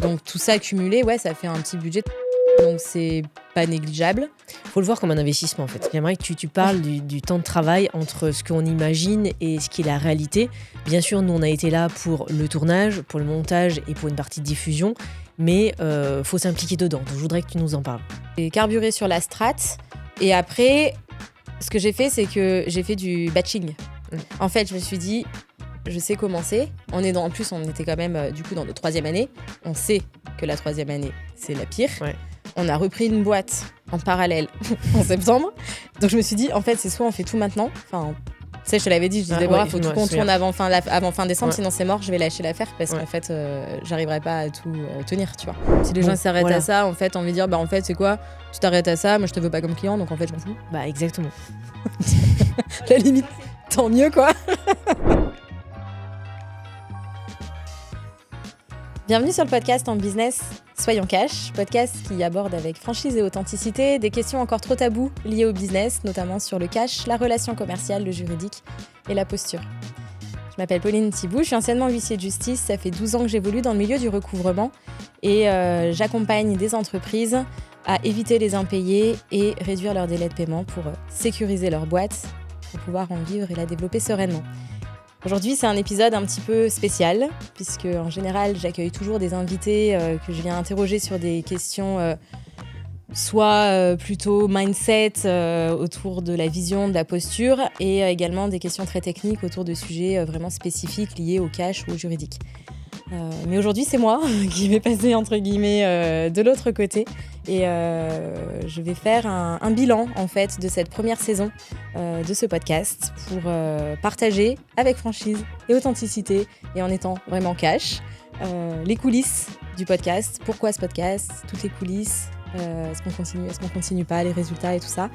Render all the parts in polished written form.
Donc tout ça cumulé, ouais, ça fait un petit budget. Donc c'est pas négligeable. Faut le voir comme un investissement en fait. J'aimerais que tu parles du temps de travail entre ce qu'on imagine et ce qui est la réalité. Bien sûr, nous on a été là pour le tournage, pour le montage et pour une partie de diffusion, mais faut s'impliquer dedans. Donc je voudrais que tu nous en parles. J'ai carburé sur la strat et après, ce que j'ai fait, c'est que j'ai fait du batching. En fait, je me suis dit, je sais commencer. En plus, on était quand même du coup dans notre 3e année. On sait que la 3e année, c'est la pire. Ouais. On a repris une boîte en parallèle en septembre. Donc je me suis dit, en fait, c'est soit on fait tout maintenant. Enfin, tu sais, je te l'avais dit, je disais, il faut tout qu'on tourne avant fin décembre, sinon c'est mort, je vais lâcher l'affaire parce qu'en fait, j'arriverai pas à tout tenir, tu vois. Si les gens s'arrêtent à ça, en fait, on va dire, en fait, c'est quoi ? Tu t'arrêtes à ça, moi je te veux pas comme client, donc en fait, je m'en fous. Bah, exactement. La limite, tant mieux, quoi. Bienvenue sur le podcast En Business, Soyons Cash, podcast qui aborde avec franchise et authenticité des questions encore trop tabous liées au business, notamment sur le cash, la relation commerciale, le juridique et la posture. Je m'appelle Pauline Thibault, je suis anciennement huissier de justice, ça fait 12 ans que j'évolue dans le milieu du recouvrement et j'accompagne des entreprises à éviter les impayés et réduire leurs délais de paiement pour sécuriser leur boîte, pour pouvoir en vivre et la développer sereinement. Aujourd'hui, c'est un épisode un petit peu spécial, puisque en général, j'accueille toujours des invités que je viens interroger sur des questions soit plutôt mindset autour de la vision, de la posture, et également des questions très techniques autour de sujets vraiment spécifiques liés au cash ou au juridique. Mais aujourd'hui, c'est moi qui vais passer entre guillemets de l'autre côté et je vais faire un bilan en fait de cette première saison de ce podcast pour partager avec franchise et authenticité et en étant vraiment cash les coulisses du podcast, pourquoi ce podcast, toutes les coulisses, est-ce qu'on continue pas, les résultats et tout ça.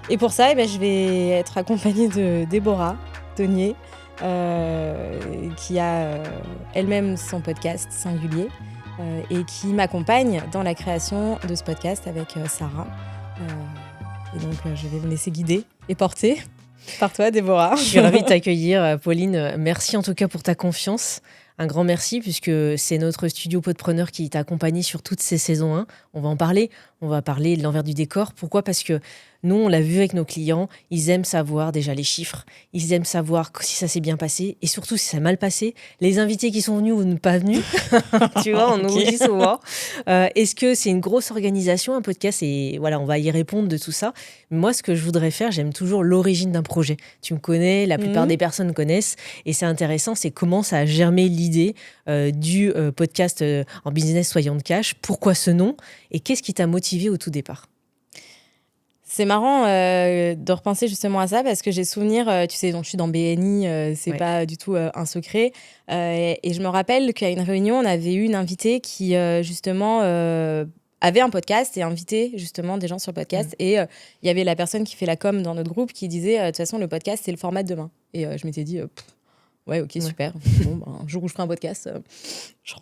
Et pour ça, je vais être accompagnée de Déborah Tonnier, qui a elle-même son podcast singulier et qui m'accompagne dans la création de ce podcast avec Sarah. Et donc, je vais me laisser guider et porter par toi, Déborah. Je suis ravie de t'accueillir, Pauline. Merci en tout cas pour ta confiance. Un grand merci puisque c'est notre studio Podpreneur qui t'a accompagné sur toutes ces saisons 1. On va en parler. On va parler de l'envers du décor. Pourquoi ? Parce que nous, on l'a vu avec nos clients, ils aiment savoir déjà les chiffres, ils aiment savoir si ça s'est bien passé et surtout si ça a mal passé. Les invités qui sont venus ou pas venus, tu vois, on nous dit souvent. Est-ce que c'est une grosse organisation, un podcast ? Et voilà, on va y répondre de tout ça. Moi, ce que je voudrais faire, j'aime toujours l'origine d'un projet. Tu me connais, la plupart des personnes connaissent et c'est intéressant, c'est comment ça a germé l'idée du podcast En Business Soyons Cash. Pourquoi ce nom ? Et qu'est-ce qui t'a motivé au tout départ ? C'est marrant de repenser justement à ça parce que j'ai souvenir, tu sais, donc je suis dans BNI, c'est pas du tout un secret. Et je me rappelle qu'à une réunion, on avait eu une invitée qui justement avait un podcast et invitait justement des gens sur le podcast. Et il y avait la personne qui fait la com dans notre groupe qui disait de toute façon, le podcast, c'est le format de demain. Et je m'étais dit, ouais, ok, super. Bon, un jour où je ferai un podcast,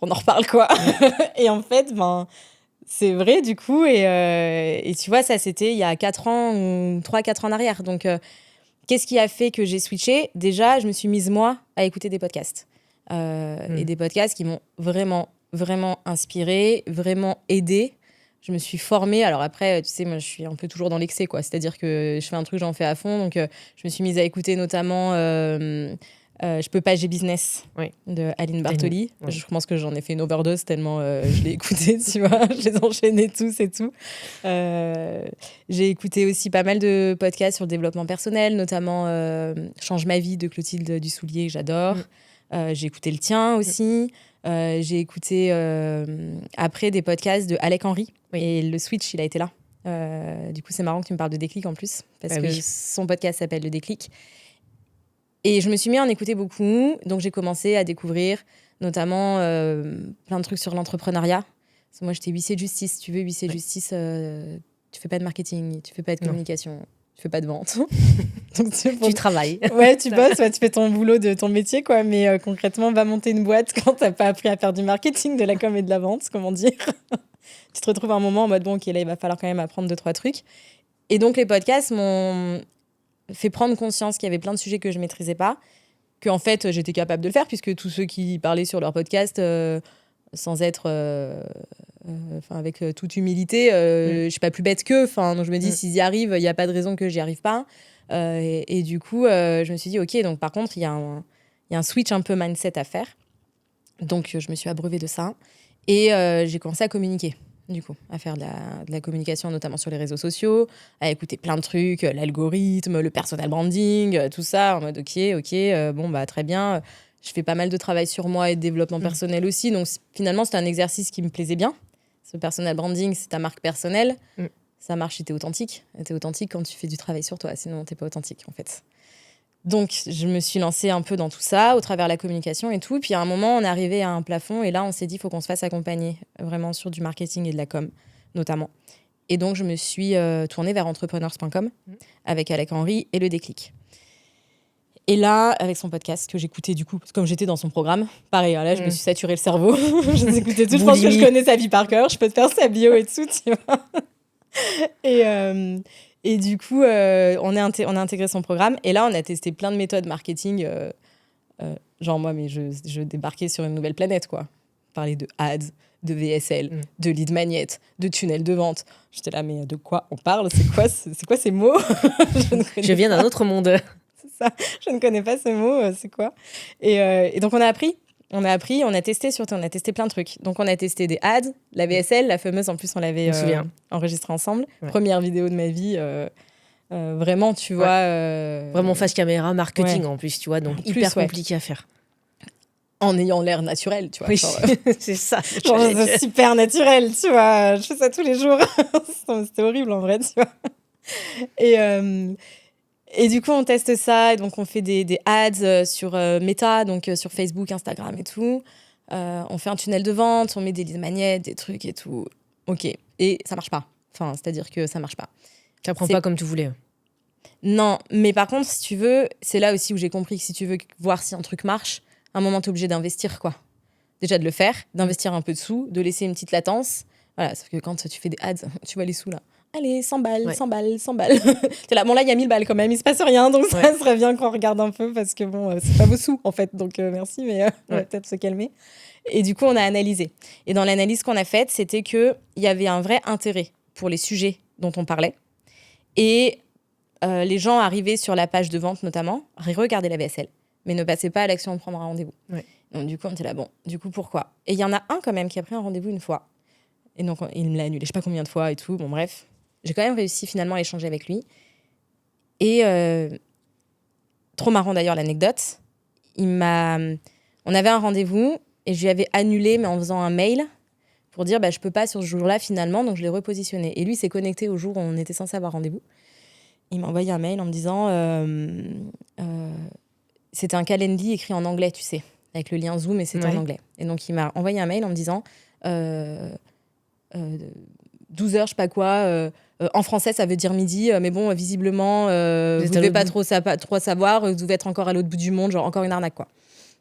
on en reparle, quoi. Et en fait, c'est vrai, du coup, et tu vois, ça, c'était il y a 4 ans, ou 3-4 ans en arrière. Donc, qu'est-ce qui a fait que j'ai switché ? Déjà, je me suis mise, moi, à écouter des podcasts. Et des podcasts qui m'ont vraiment, vraiment inspirée, vraiment aidée. Je me suis formée. Alors après, tu sais, moi, je suis un peu toujours dans l'excès, quoi. C'est-à-dire que je fais un truc, j'en fais à fond. Donc, je me suis mise à écouter notamment... Je peux pas, j'ai business de Aline Bartoli. Ouais. Je pense que j'en ai fait une overdose tellement je l'ai écouté, tu vois. Je les enchaînais tous et tout. J'ai écouté aussi pas mal de podcasts sur le développement personnel, notamment Change ma vie de Clotilde Dussoulier, que j'adore. J'ai écouté le tien aussi. J'ai écouté après des podcasts de Alec Henry. Et le switch, il a été là. Du coup, c'est marrant que tu me parles de Déclic en plus, parce que son podcast s'appelle Le Déclic. Et je me suis mis à en écouter beaucoup. Donc, j'ai commencé à découvrir notamment plein de trucs sur l'entrepreneuriat. Parce que moi, j'étais huissier de justice. Tu veux, huissier de justice, tu fais pas de marketing, tu fais pas de communication, tu fais pas de vente. Donc, tu travailles. Ouais, tu bosses, tu fais ton boulot de ton métier, quoi. Mais concrètement, va monter une boîte quand t'as pas appris à faire du marketing, de la com et de la vente, comment dire. Tu te retrouves à un moment en mode, bon, ok, là, il va falloir quand même apprendre 2-3 trucs. Et donc, les podcasts m'ont fait prendre conscience qu'il y avait plein de sujets que je maîtrisais pas, qu'en fait j'étais capable de le faire puisque tous ceux qui parlaient sur leur podcast sans être avec toute humilité, je suis pas plus bête qu'eux. Donc je me dis, s'ils y arrivent, il n'y a pas de raison que j'y arrive pas. Et du coup, je me suis dit, ok, donc par contre, il y a un switch un peu mindset à faire. Donc je me suis abreuvée de ça. Et j'ai commencé à communiquer, du coup, à faire de la communication, notamment sur les réseaux sociaux, à écouter plein de trucs, l'algorithme, le personal branding, tout ça, en mode ok, très bien. Je fais pas mal de travail sur moi et de développement personnel aussi. Donc finalement, c'était un exercice qui me plaisait bien. Ce personal branding, c'est ta marque personnelle. Ça marche si t'es authentique. T'es authentique quand tu fais du travail sur toi, sinon t'es pas authentique, en fait. Donc, je me suis lancée un peu dans tout ça, au travers de la communication et tout. Puis à un moment, on est arrivé à un plafond et là, on s'est dit, il faut qu'on se fasse accompagner, vraiment sur du marketing et de la com, notamment. Et donc, je me suis tournée vers entrepreneurs.com avec Alec Henry et Le Déclic. Et là, avec son podcast que j'écoutais du coup, comme j'étais dans son programme, pareil, là, je me suis saturé le cerveau. Je les écoutais tous, je pense que je connais sa vie par cœur, je peux te faire sa bio et tout, tu vois. Et du coup, on a intégré son programme. Et là, on a testé plein de méthodes marketing. Genre, moi, mais je débarquais sur une nouvelle planète, quoi. Parler de ads, de VSL, de lead magnet, de tunnel de vente. J'étais là, mais de quoi on parle ? C'est quoi ces mots ? Je viens d'un autre monde. C'est ça. Je ne connais pas ce mot. C'est quoi ? Et donc, on a appris. On a testé surtout, on a testé plein de trucs. Donc, on a testé des ads, la VSL, la fameuse, en plus, on l'avait enregistrée ensemble. Ouais. Première vidéo de ma vie. Vraiment, tu vois... Vraiment face caméra, marketing en plus, tu vois, donc hyper compliqué à faire. En ayant l'air naturel, tu vois. Oui, c'est ça. C'est super naturel, tu vois. Je fais ça tous les jours. C'était horrible, en vrai, tu vois. Et du coup, on teste ça. Et donc, on fait des ads sur Meta, donc sur Facebook, Instagram et tout. On fait un tunnel de vente, on met des lead magnets, des trucs et tout. OK. Et ça marche pas. Enfin, c'est-à-dire que ça marche pas. Ça prend pas comme tu voulais. Non, mais par contre, si tu veux, c'est là aussi où j'ai compris que si tu veux voir si un truc marche, à un moment, t'es obligé d'investir, quoi. Déjà de le faire, d'investir un peu de sous, de laisser une petite latence. Voilà, sauf que quand tu fais des ads, tu vois les sous là. Allez, 100 balles, 100 balles, 100 balles. T'es là, bon là, il y a 1000 balles quand même, il se passe rien, donc ça serait bien qu'on regarde un peu parce que bon, c'est pas vos sous en fait, donc merci, mais on va peut-être se calmer. Et du coup, on a analysé. Et dans l'analyse qu'on a faite, c'était qu'il y avait un vrai intérêt pour les sujets dont on parlait. Et les gens arrivaient sur la page de vente notamment, regardaient la VSL, mais ne passaient pas à l'action de prendre un rendez-vous. Donc du coup, on était là, bon, du coup, pourquoi ? Et il y en a un quand même qui a pris un rendez-vous une fois. Et donc, il me l'a annulé, je sais pas combien de fois et tout. Bon, bref. J'ai quand même réussi finalement à échanger avec lui. Et trop marrant d'ailleurs l'anecdote. On avait un rendez-vous et je lui avais annulé, mais en faisant un mail pour dire je peux pas sur ce jour-là finalement, donc je l'ai repositionné. Et lui s'est connecté au jour où on était censé avoir rendez-vous. Il m'a envoyé un mail en me disant c'était un calendly écrit en anglais, tu sais, avec le lien Zoom et c'était en anglais. Et donc il m'a envoyé un mail en me disant 12 heures, je sais pas quoi. En français, ça veut dire midi, mais bon, visiblement, vous devez pas trop savoir, vous devez être encore à l'autre bout du monde, genre encore une arnaque, quoi.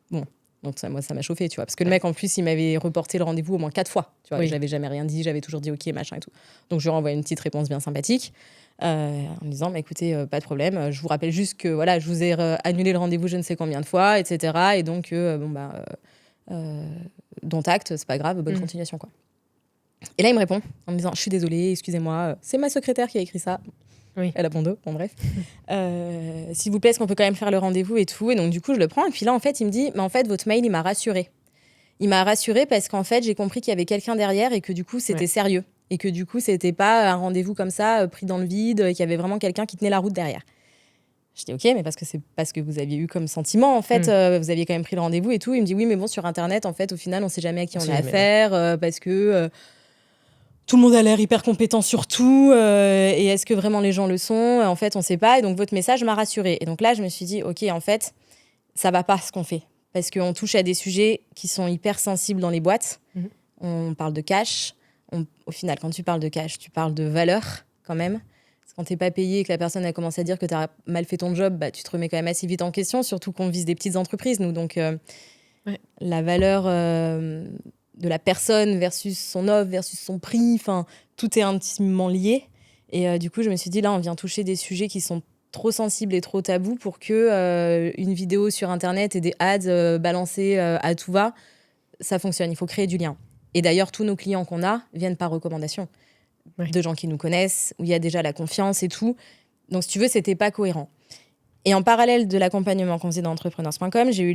Bon, donc ça, moi, ça m'a chauffé, tu vois, parce que le mec, en plus, il m'avait reporté le rendez-vous au moins 4 fois, tu vois, j'avais jamais rien dit, j'avais toujours dit ok, machin et tout. Donc je lui ai renvoyé une petite réponse bien sympathique, en me disant, écoutez, pas de problème, je vous rappelle juste que voilà, je vous ai annulé le rendez-vous je ne sais combien de fois, etc. Et donc, dont acte, c'est pas grave, bonne continuation, quoi. Et là, il me répond en me disant « Je suis désolée, excusez-moi, c'est ma secrétaire qui a écrit ça. » Elle a bon dos, bon bref. « S'il vous plaît, est-ce qu'on peut quand même faire le rendez-vous et tout ?» Et donc, du coup, je le prends. Et puis là, en fait, il me dit « Mais en fait, votre mail, il m'a rassurée. » Il m'a rassurée parce qu'en fait, j'ai compris qu'il y avait quelqu'un derrière et que du coup, c'était sérieux. Et que du coup, c'était pas un rendez-vous comme ça, pris dans le vide, et qu'il y avait vraiment quelqu'un qui tenait la route derrière. Je dis « Ok, mais parce que c'est parce que vous aviez eu comme sentiment, en fait, vous aviez quand même pris le rendez-vous et tout. » Il me dit « Oui, mais bon, sur Internet, en fait, au final, on sait jamais à qui on a affaire, parce que... tout le monde a l'air hyper compétent sur tout, et est-ce que vraiment les gens le sont ? En fait, on sait pas, et donc votre message m'a rassurée. Et donc là, je me suis dit, ok, en fait, ça va pas ce qu'on fait, parce qu'on touche à des sujets qui sont hyper sensibles dans les boîtes. On parle de cash. Au final, quand tu parles de cash, tu parles de valeur, quand même. Parce que quand t'es pas payé et que la personne a commencé à dire que t'as mal fait ton job, tu te remets quand même assez vite en question, surtout qu'on vise des petites entreprises, nous. Donc, la valeur... de la personne versus son offre, versus son prix, enfin, tout est intimement lié. Et du coup, je me suis dit, là, on vient toucher des sujets qui sont trop sensibles et trop tabous pour que une vidéo sur Internet et des ads balancées à tout va, ça fonctionne. Il faut créer du lien. Et d'ailleurs, tous nos clients qu'on a viennent par recommandation de gens qui nous connaissent, où il y a déjà la confiance et tout. Donc, si tu veux, c'était pas cohérent. Et en parallèle de l'accompagnement qu'on faisait dans entrepreneurs.com, j'ai eu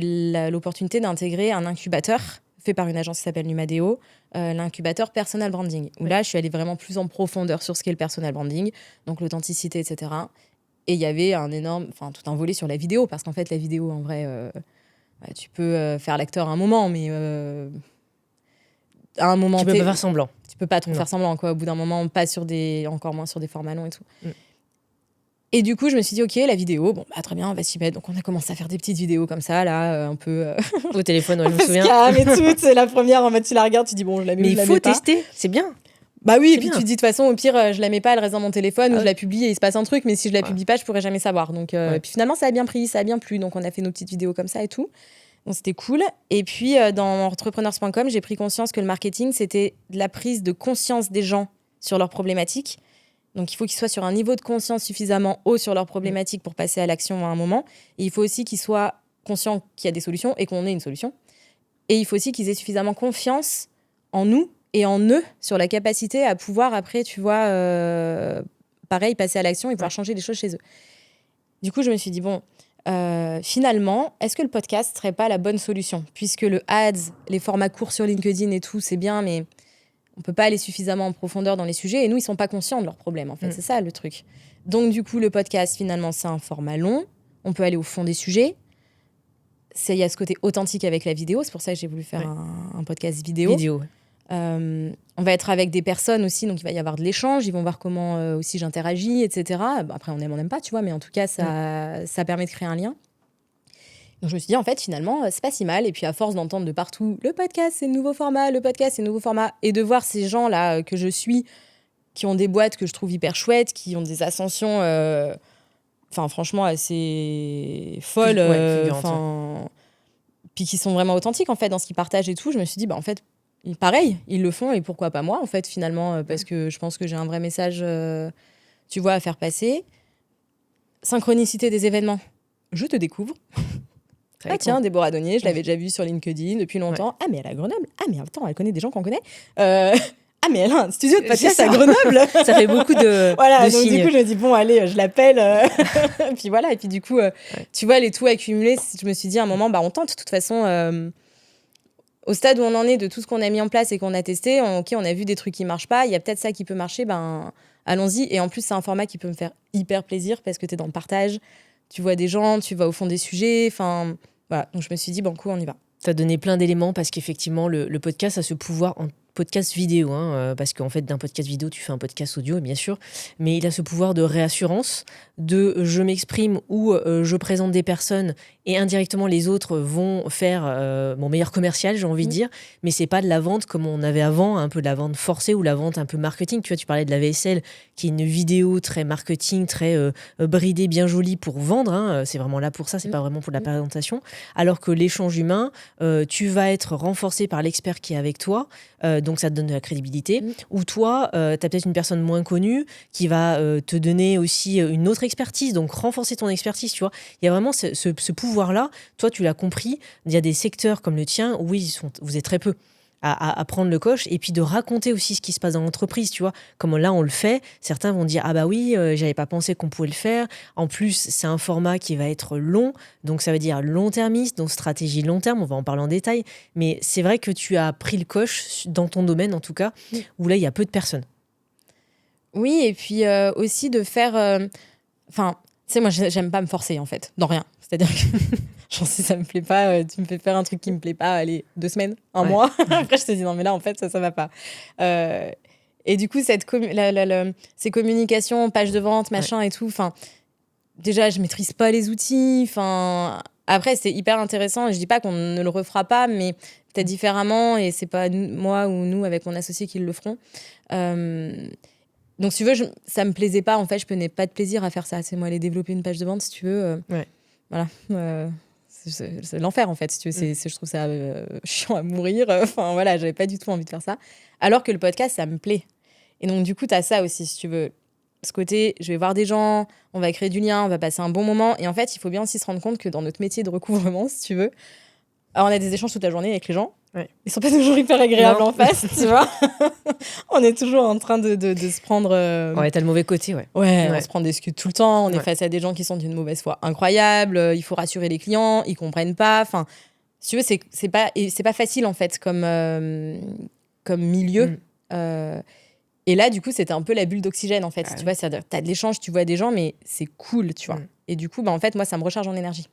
l'opportunité d'intégrer un incubateur fait par une agence qui s'appelle Numadeo, l'incubateur Personal Branding, où là, je suis allée vraiment plus en profondeur sur ce qu'est le personal branding, donc l'authenticité, etc. Et il y avait tout un volet sur la vidéo, parce qu'en fait, la vidéo, en vrai, tu peux faire l'acteur à un moment, mais à un moment... Tu peux pas faire semblant. Tu peux pas trop faire semblant, quoi. Au bout d'un moment, encore moins sur des formats longs et tout. Et du coup, je me suis dit, OK, la vidéo, très bien, on va s'y mettre. Donc, on a commencé à faire des petites vidéos comme ça, là, un peu... Au téléphone, je me souviens. Mais tout, c'est la première, en mode, tu la regardes, tu dis, bon, je la mets, mais je la mets pas. Mais il faut tester, c'est bien. Bah oui, et puis tu te dis, de toute façon, au pire, je la mets pas, elle reste dans mon téléphone, ou je la publie et il se passe un truc, mais si je la publie pas, je pourrais jamais savoir. Donc, puis finalement, ça a bien pris, ça a bien plu. Donc, on a fait nos petites vidéos comme ça et tout. Donc, c'était cool. Et puis, dans entrepreneurs.com, j'ai pris conscience que le marketing, c'était de la prise de conscience des gens sur leurs problématiques. Donc, il faut qu'ils soient sur un niveau de conscience suffisamment haut sur leurs problématiques pour passer à l'action à un moment. Et il faut aussi qu'ils soient conscients qu'il y a des solutions et qu'on ait une solution. Et il faut aussi qu'ils aient suffisamment confiance en nous et en eux sur la capacité à pouvoir, après, tu vois, pareil, passer à l'action et pouvoir changer les choses chez eux. Du coup, je me suis dit, finalement, est-ce que le podcast serait pas la bonne solution ? Puisque le ads, les formats courts sur LinkedIn et tout, c'est bien, mais on peut pas aller suffisamment en profondeur dans les sujets. Et nous, ils sont pas conscients de leurs problèmes, en fait. C'est ça, le truc. Donc, du coup, le podcast, finalement, c'est un format long. On peut aller au fond des sujets. Il y a ce côté authentique avec la vidéo. C'est pour ça que j'ai voulu faire un podcast vidéo. On va être avec des personnes aussi, donc il va y avoir de l'échange. Ils vont voir comment aussi j'interagis, etc. Après, on n'aime pas, tu vois, mais en tout cas, ça permet de créer un lien. Donc, je me suis dit, en fait, finalement, c'est pas si mal. Et puis, à force d'entendre de partout, le podcast, c'est le nouveau format, le podcast, c'est le nouveau format, et de voir ces gens-là que je suis, qui ont des boîtes que je trouve hyper chouettes, qui ont des ascensions, franchement, assez folles, puis qui sont vraiment authentiques, en fait, dans ce qu'ils partagent et tout. Je me suis dit, en fait, pareil, ils le font, et pourquoi pas moi, en fait, finalement, parce que je pense que j'ai un vrai message, tu vois, à faire passer. Synchronicité des événements, je te découvre. Tiens, Déborah Donnier, je l'avais déjà vue sur LinkedIn depuis longtemps. Ah, mais elle est à Grenoble. Ah, mais attends, elle connaît des gens qu'on connaît. Ah, mais elle a un studio de podcast à Grenoble. Ça fait beaucoup de donc signes. Du coup, je me dis, allez, je l'appelle. Puis voilà, et puis du coup, tu vois, les tout accumulés, je me suis dit à un moment, on tente. De toute façon, au stade où on en est de tout ce qu'on a mis en place et qu'on a testé, on a vu des trucs qui marchent pas, il y a peut-être ça qui peut marcher, allons-y. Et en plus, c'est un format qui peut me faire hyper plaisir parce que tu es dans le partage, tu vois des gens, tu vas au fond des sujets, voilà. Donc je me suis dit, banco, on y va. Tu as donné plein d'éléments parce qu'effectivement, le podcast a ce pouvoir en podcast vidéo, parce qu'en fait, d'un podcast vidéo, tu fais un podcast audio, bien sûr, mais il a ce pouvoir de réassurance, de je m'exprime ou je présente des personnes et indirectement, les autres vont faire mon meilleur commercial, j'ai envie de dire, mais c'est pas de la vente comme on avait avant, un peu de la vente forcée ou la vente un peu marketing. Tu vois, tu parlais de la VSL, qui est une vidéo très marketing, très bridée, bien jolie pour vendre, c'est vraiment là pour ça, c'est pas vraiment pour la présentation, alors que l'échange humain, tu vas être renforcé par l'expert qui est avec toi, donc ça te donne de la crédibilité, ou toi, tu as peut-être une personne moins connue qui va te donner aussi une autre expertise, donc renforcer ton expertise, tu vois. Il y a vraiment ce pouvoir-là, toi tu l'as compris, il y a des secteurs comme le tien où vous êtes très peu à prendre le coche, et puis de raconter aussi ce qui se passe dans l'entreprise, tu vois, comme là on le fait, certains vont dire, ah bah oui, j'avais pas pensé qu'on pouvait le faire, en plus c'est un format qui va être long, donc ça veut dire long-termiste, donc stratégie long terme, on va en parler en détail, mais c'est vrai que tu as pris le coche dans ton domaine en tout cas, où là il y a peu de personnes. Oui, et puis aussi de faire, tu sais, moi j'aime pas me forcer en fait, dans rien, c'est-à-dire que genre, si ça me plaît pas, tu me fais faire un truc qui me plaît pas, allez, 2 semaines, un mois. Après, je te dis, non, mais là, en fait, ça va pas. Et du coup, ces communications, pages de vente, machin et tout, déjà, je maîtrise pas les outils. Après, c'est hyper intéressant. Et je dis pas qu'on ne le refera pas, mais peut-être différemment. Et c'est pas moi ou nous, avec mon associé, qui le feront. Donc, si tu veux, ça me plaisait pas. En fait, je prenais pas de plaisir à faire ça. C'est moi aller développer une page de vente, si tu veux. Voilà. C'est l'enfer en fait, si tu veux. Je trouve ça chiant à mourir. Voilà, j'avais pas du tout envie de faire ça. Alors que le podcast, ça me plaît. Et donc du coup, t'as ça aussi, si tu veux. Ce côté, je vais voir des gens, on va créer du lien, on va passer un bon moment. Et en fait, il faut bien aussi se rendre compte que dans notre métier de recouvrement, si tu veux, Alors, on a des échanges toute la journée avec les gens. Ouais. Ils sont pas toujours hyper agréables en face, tu vois. On est toujours en train de se prendre... Ouais, t'as le mauvais côté, ouais. On se prend des excuses tout le temps. On est Ouais. face à des gens qui sont d'une mauvaise foi incroyable. Il faut rassurer les clients, ils comprennent pas. Enfin, si tu veux, c'est pas facile, en fait, comme milieu. Et là, du coup, c'était un peu la bulle d'oxygène, en fait. Tu vois, c'est-à-dire, t'as de l'échange, tu vois des gens, mais c'est cool, tu vois. Et du coup, en fait, moi, ça me recharge en énergie.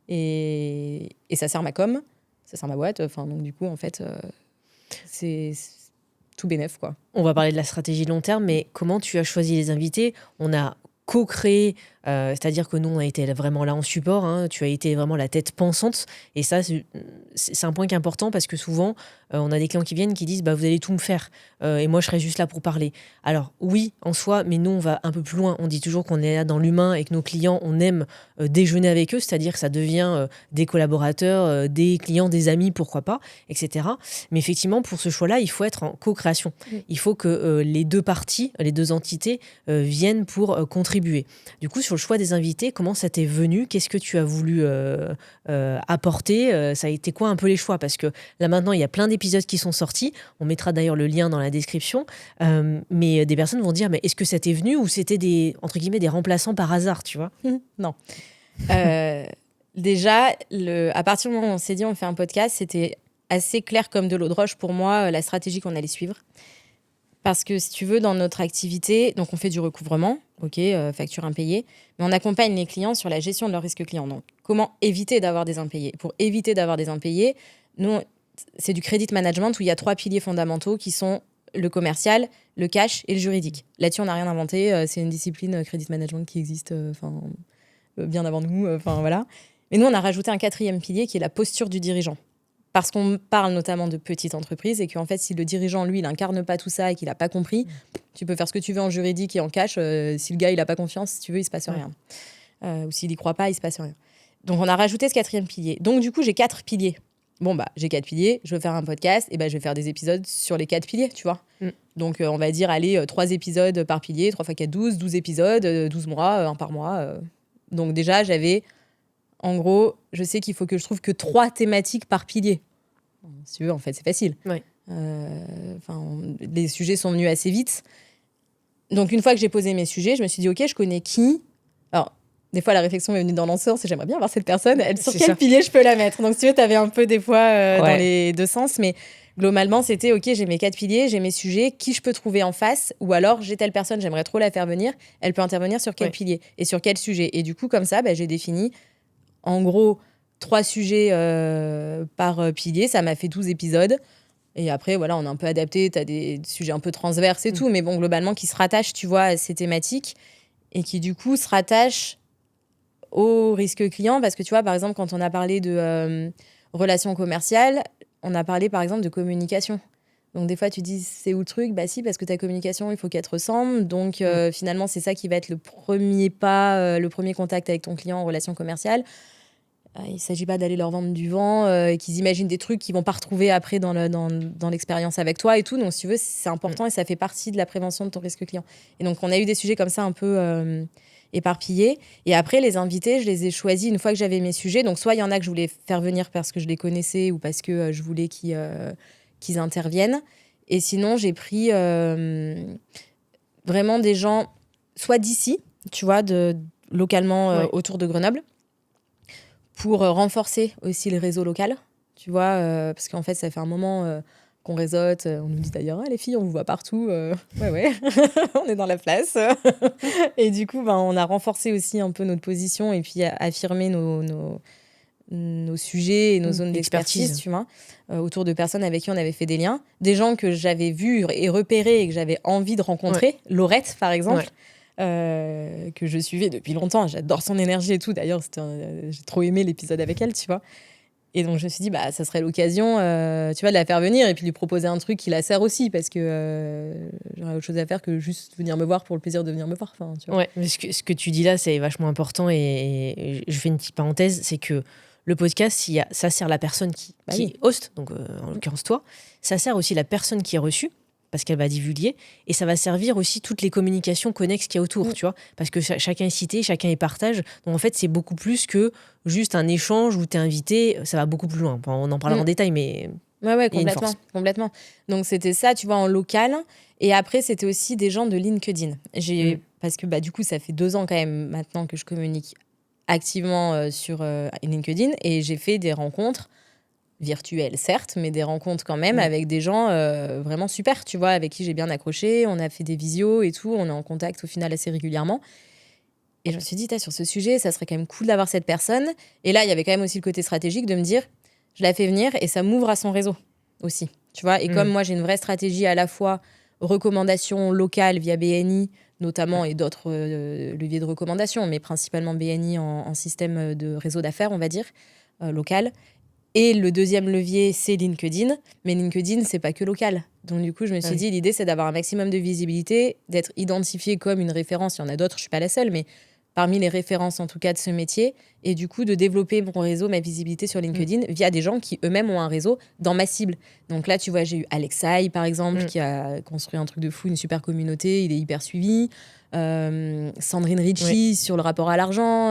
Et ça sert ma com, ça sert ma boîte. Enfin, donc, du coup, en fait, c'est tout bénef, quoi. On va parler de la stratégie long terme, mais comment tu as choisi les invités ? On a co-créé, c'est-à-dire que nous, on a été vraiment là en support, hein, tu as été vraiment la tête pensante, et ça, c'est un point qui est important, parce que souvent, on a des clients qui viennent qui disent vous allez tout me faire, et moi, je serai juste là pour parler. Alors, oui, en soi, mais nous, on va un peu plus loin. On dit toujours qu'on est là dans l'humain et que nos clients, on aime déjeuner avec eux, c'est-à-dire que ça devient des collaborateurs, des clients, des amis, pourquoi pas, etc. Mais effectivement, pour ce choix-là, il faut être en co-création. Il faut que les deux parties, les deux entités viennent pour contribuer. Du coup, sur le choix des invités, comment ça t'est venu ? Qu'est-ce que tu as voulu apporter ? Ça a été quoi un peu les choix ? Parce que là maintenant, il y a plein d'épisodes qui sont sortis. On mettra d'ailleurs le lien dans la description. Mais des personnes vont dire, mais est-ce que ça t'est venu ou c'était des, entre guillemets, des remplaçants par hasard, tu vois ? Non. Déjà, à partir du moment où on s'est dit on fait un podcast, c'était assez clair comme de l'eau de roche pour moi la stratégie qu'on allait suivre. Parce que si tu veux, dans notre activité, donc on fait du recouvrement, facture impayée, mais on accompagne les clients sur la gestion de leur risque client. Donc, comment éviter d'avoir des impayés ? Pour éviter d'avoir des impayés, nous, c'est du credit management où il y a 3 piliers fondamentaux qui sont le commercial, le cash et le juridique. Là-dessus, on n'a rien inventé. C'est une discipline credit management qui existe bien avant nous. Voilà. Mais nous, on a rajouté un 4e pilier qui est la posture du dirigeant. Parce qu'on parle notamment de petites entreprises et qu'en fait, si le dirigeant, lui, il incarne pas tout ça et qu'il n'a pas compris, tu peux faire ce que tu veux en juridique et en cash. Si le gars, il n'a pas confiance, si tu veux, il se passe rien. Ou s'il y croit pas, il se passe rien. Donc, on a rajouté ce 4e pilier. Donc, du coup, j'ai 4 piliers. Bon, j'ai 4 piliers, je veux faire un podcast, et je vais faire des épisodes sur les 4 piliers, tu vois. Donc, on va dire, allez, 3 épisodes par pilier, 3 x 4, 12 épisodes, 12 mois, un par mois. Donc, déjà, j'avais... En gros, je sais qu'il faut que je trouve que 3 thématiques par pilier. Si tu veux, en fait, c'est facile. Ouais. Les sujets sont venus assez vite. Donc, une fois que j'ai posé mes sujets, je me suis dit, OK, je connais qui ? Alors, des fois, la réflexion m'est venue dans l'enceur, c'est j'aimerais bien voir cette personne. Sur quel pilier je peux la mettre ? Donc, si tu veux, tu avais un peu des fois dans les deux sens. Mais globalement, c'était, OK, j'ai mes 4 piliers, j'ai mes sujets, qui je peux trouver en face ? Ou alors, j'ai telle personne, j'aimerais trop la faire venir. Elle peut intervenir sur quel pilier ? Et sur quel sujet ? Et du coup, comme ça, j'ai défini... En gros, 3 sujets par pilier, ça m'a fait 12 épisodes. Et après, voilà, on a un peu adapté, tu as des sujets un peu transverses et tout, mais bon, globalement, qui se rattachent, tu vois, à ces thématiques et qui, du coup, se rattachent au risque client. Parce que, tu vois, par exemple, quand on a parlé de relations commerciales, on a parlé, par exemple, de communication. Donc, des fois, tu dis, c'est où le truc ? Bah si, parce que ta communication, il faut qu'elle te ressemble. Donc, finalement, c'est ça qui va être le premier pas, le premier contact avec ton client en relation commerciale. Il ne s'agit pas d'aller leur vendre du vent, qu'ils imaginent des trucs qu'ils ne vont pas retrouver après dans l'expérience avec toi et tout. Donc, si tu veux, c'est important et ça fait partie de la prévention de ton risque client. Et donc, on a eu des sujets comme ça un peu éparpillés. Et après, les invités, je les ai choisis une fois que j'avais mes sujets. Donc, soit il y en a que je voulais faire venir parce que je les connaissais ou parce que je voulais qu'ils interviennent. Et sinon, j'ai pris vraiment des gens, soit d'ici, tu vois, localement autour de Grenoble, pour renforcer aussi le réseau local, tu vois, parce qu'en fait, ça fait un moment qu'on réseaute. On nous dit d'ailleurs, les filles, on vous voit partout. Ouais, on est dans la place. Et du coup, on a renforcé aussi un peu notre position et puis affirmé nos sujets et nos zones d'expertise, tu vois, autour de personnes avec qui on avait fait des liens. Des gens que j'avais vus et repérés et que j'avais envie de rencontrer. Laurette, par exemple. Que je suivais depuis longtemps. J'adore son énergie et tout. D'ailleurs, j'ai trop aimé l'épisode avec elle, tu vois. Et donc, je me suis dit, ça serait l'occasion, tu vois, de la faire venir et puis lui proposer un truc qui la sert aussi parce que j'aurais autre chose à faire que juste venir me voir pour le plaisir de venir me voir. Tu vois. Ouais, mais ce que tu dis là, c'est vachement important et je fais une petite parenthèse, c'est que le podcast, ça sert la personne qui est host, donc en l'occurrence toi, ça sert aussi la personne qui est reçue. parce qu'elle va divulguer, et ça va servir aussi toutes les communications connexes qu'il y a autour, tu vois, parce que chacun est cité, chacun est partage. Donc en fait, c'est beaucoup plus que juste un échange où tu es invité, ça va beaucoup plus loin. Enfin, on en parlera en détail, mais ouais, complètement. Donc c'était ça, tu vois, en local. Et après, c'était aussi des gens de LinkedIn. Parce que du coup, ça fait 2 ans quand même maintenant que je communique activement sur LinkedIn, et j'ai fait des rencontres virtuelles, certes, mais des rencontres quand même avec des gens vraiment super, tu vois, avec qui j'ai bien accroché. On a fait des visios et tout, on est en contact au final assez régulièrement. Et je me suis dit, sur ce sujet, ça serait quand même cool d'avoir cette personne. Et là, il y avait quand même aussi le côté stratégique de me dire, je la fais venir et ça m'ouvre à son réseau aussi, tu vois. Et comme moi, j'ai une vraie stratégie à la fois recommandations locales via BNI, notamment, et d'autres leviers de recommandation, mais principalement BNI en système de réseau d'affaires, on va dire, local. Et le deuxième levier, c'est LinkedIn. Mais LinkedIn, c'est pas que local. Donc du coup, je me suis dit, l'idée, c'est d'avoir un maximum de visibilité, d'être identifié comme une référence. Il y en a d'autres, je suis pas la seule, mais parmi les références, en tout cas, de ce métier. Et du coup, de développer mon réseau, ma visibilité sur LinkedIn via des gens qui eux-mêmes ont un réseau dans ma cible. Donc là, tu vois, j'ai eu Alexaï, par exemple, qui a construit un truc de fou, une super communauté. Il est hyper suivi. Sandrine Ricci sur le rapport à l'argent.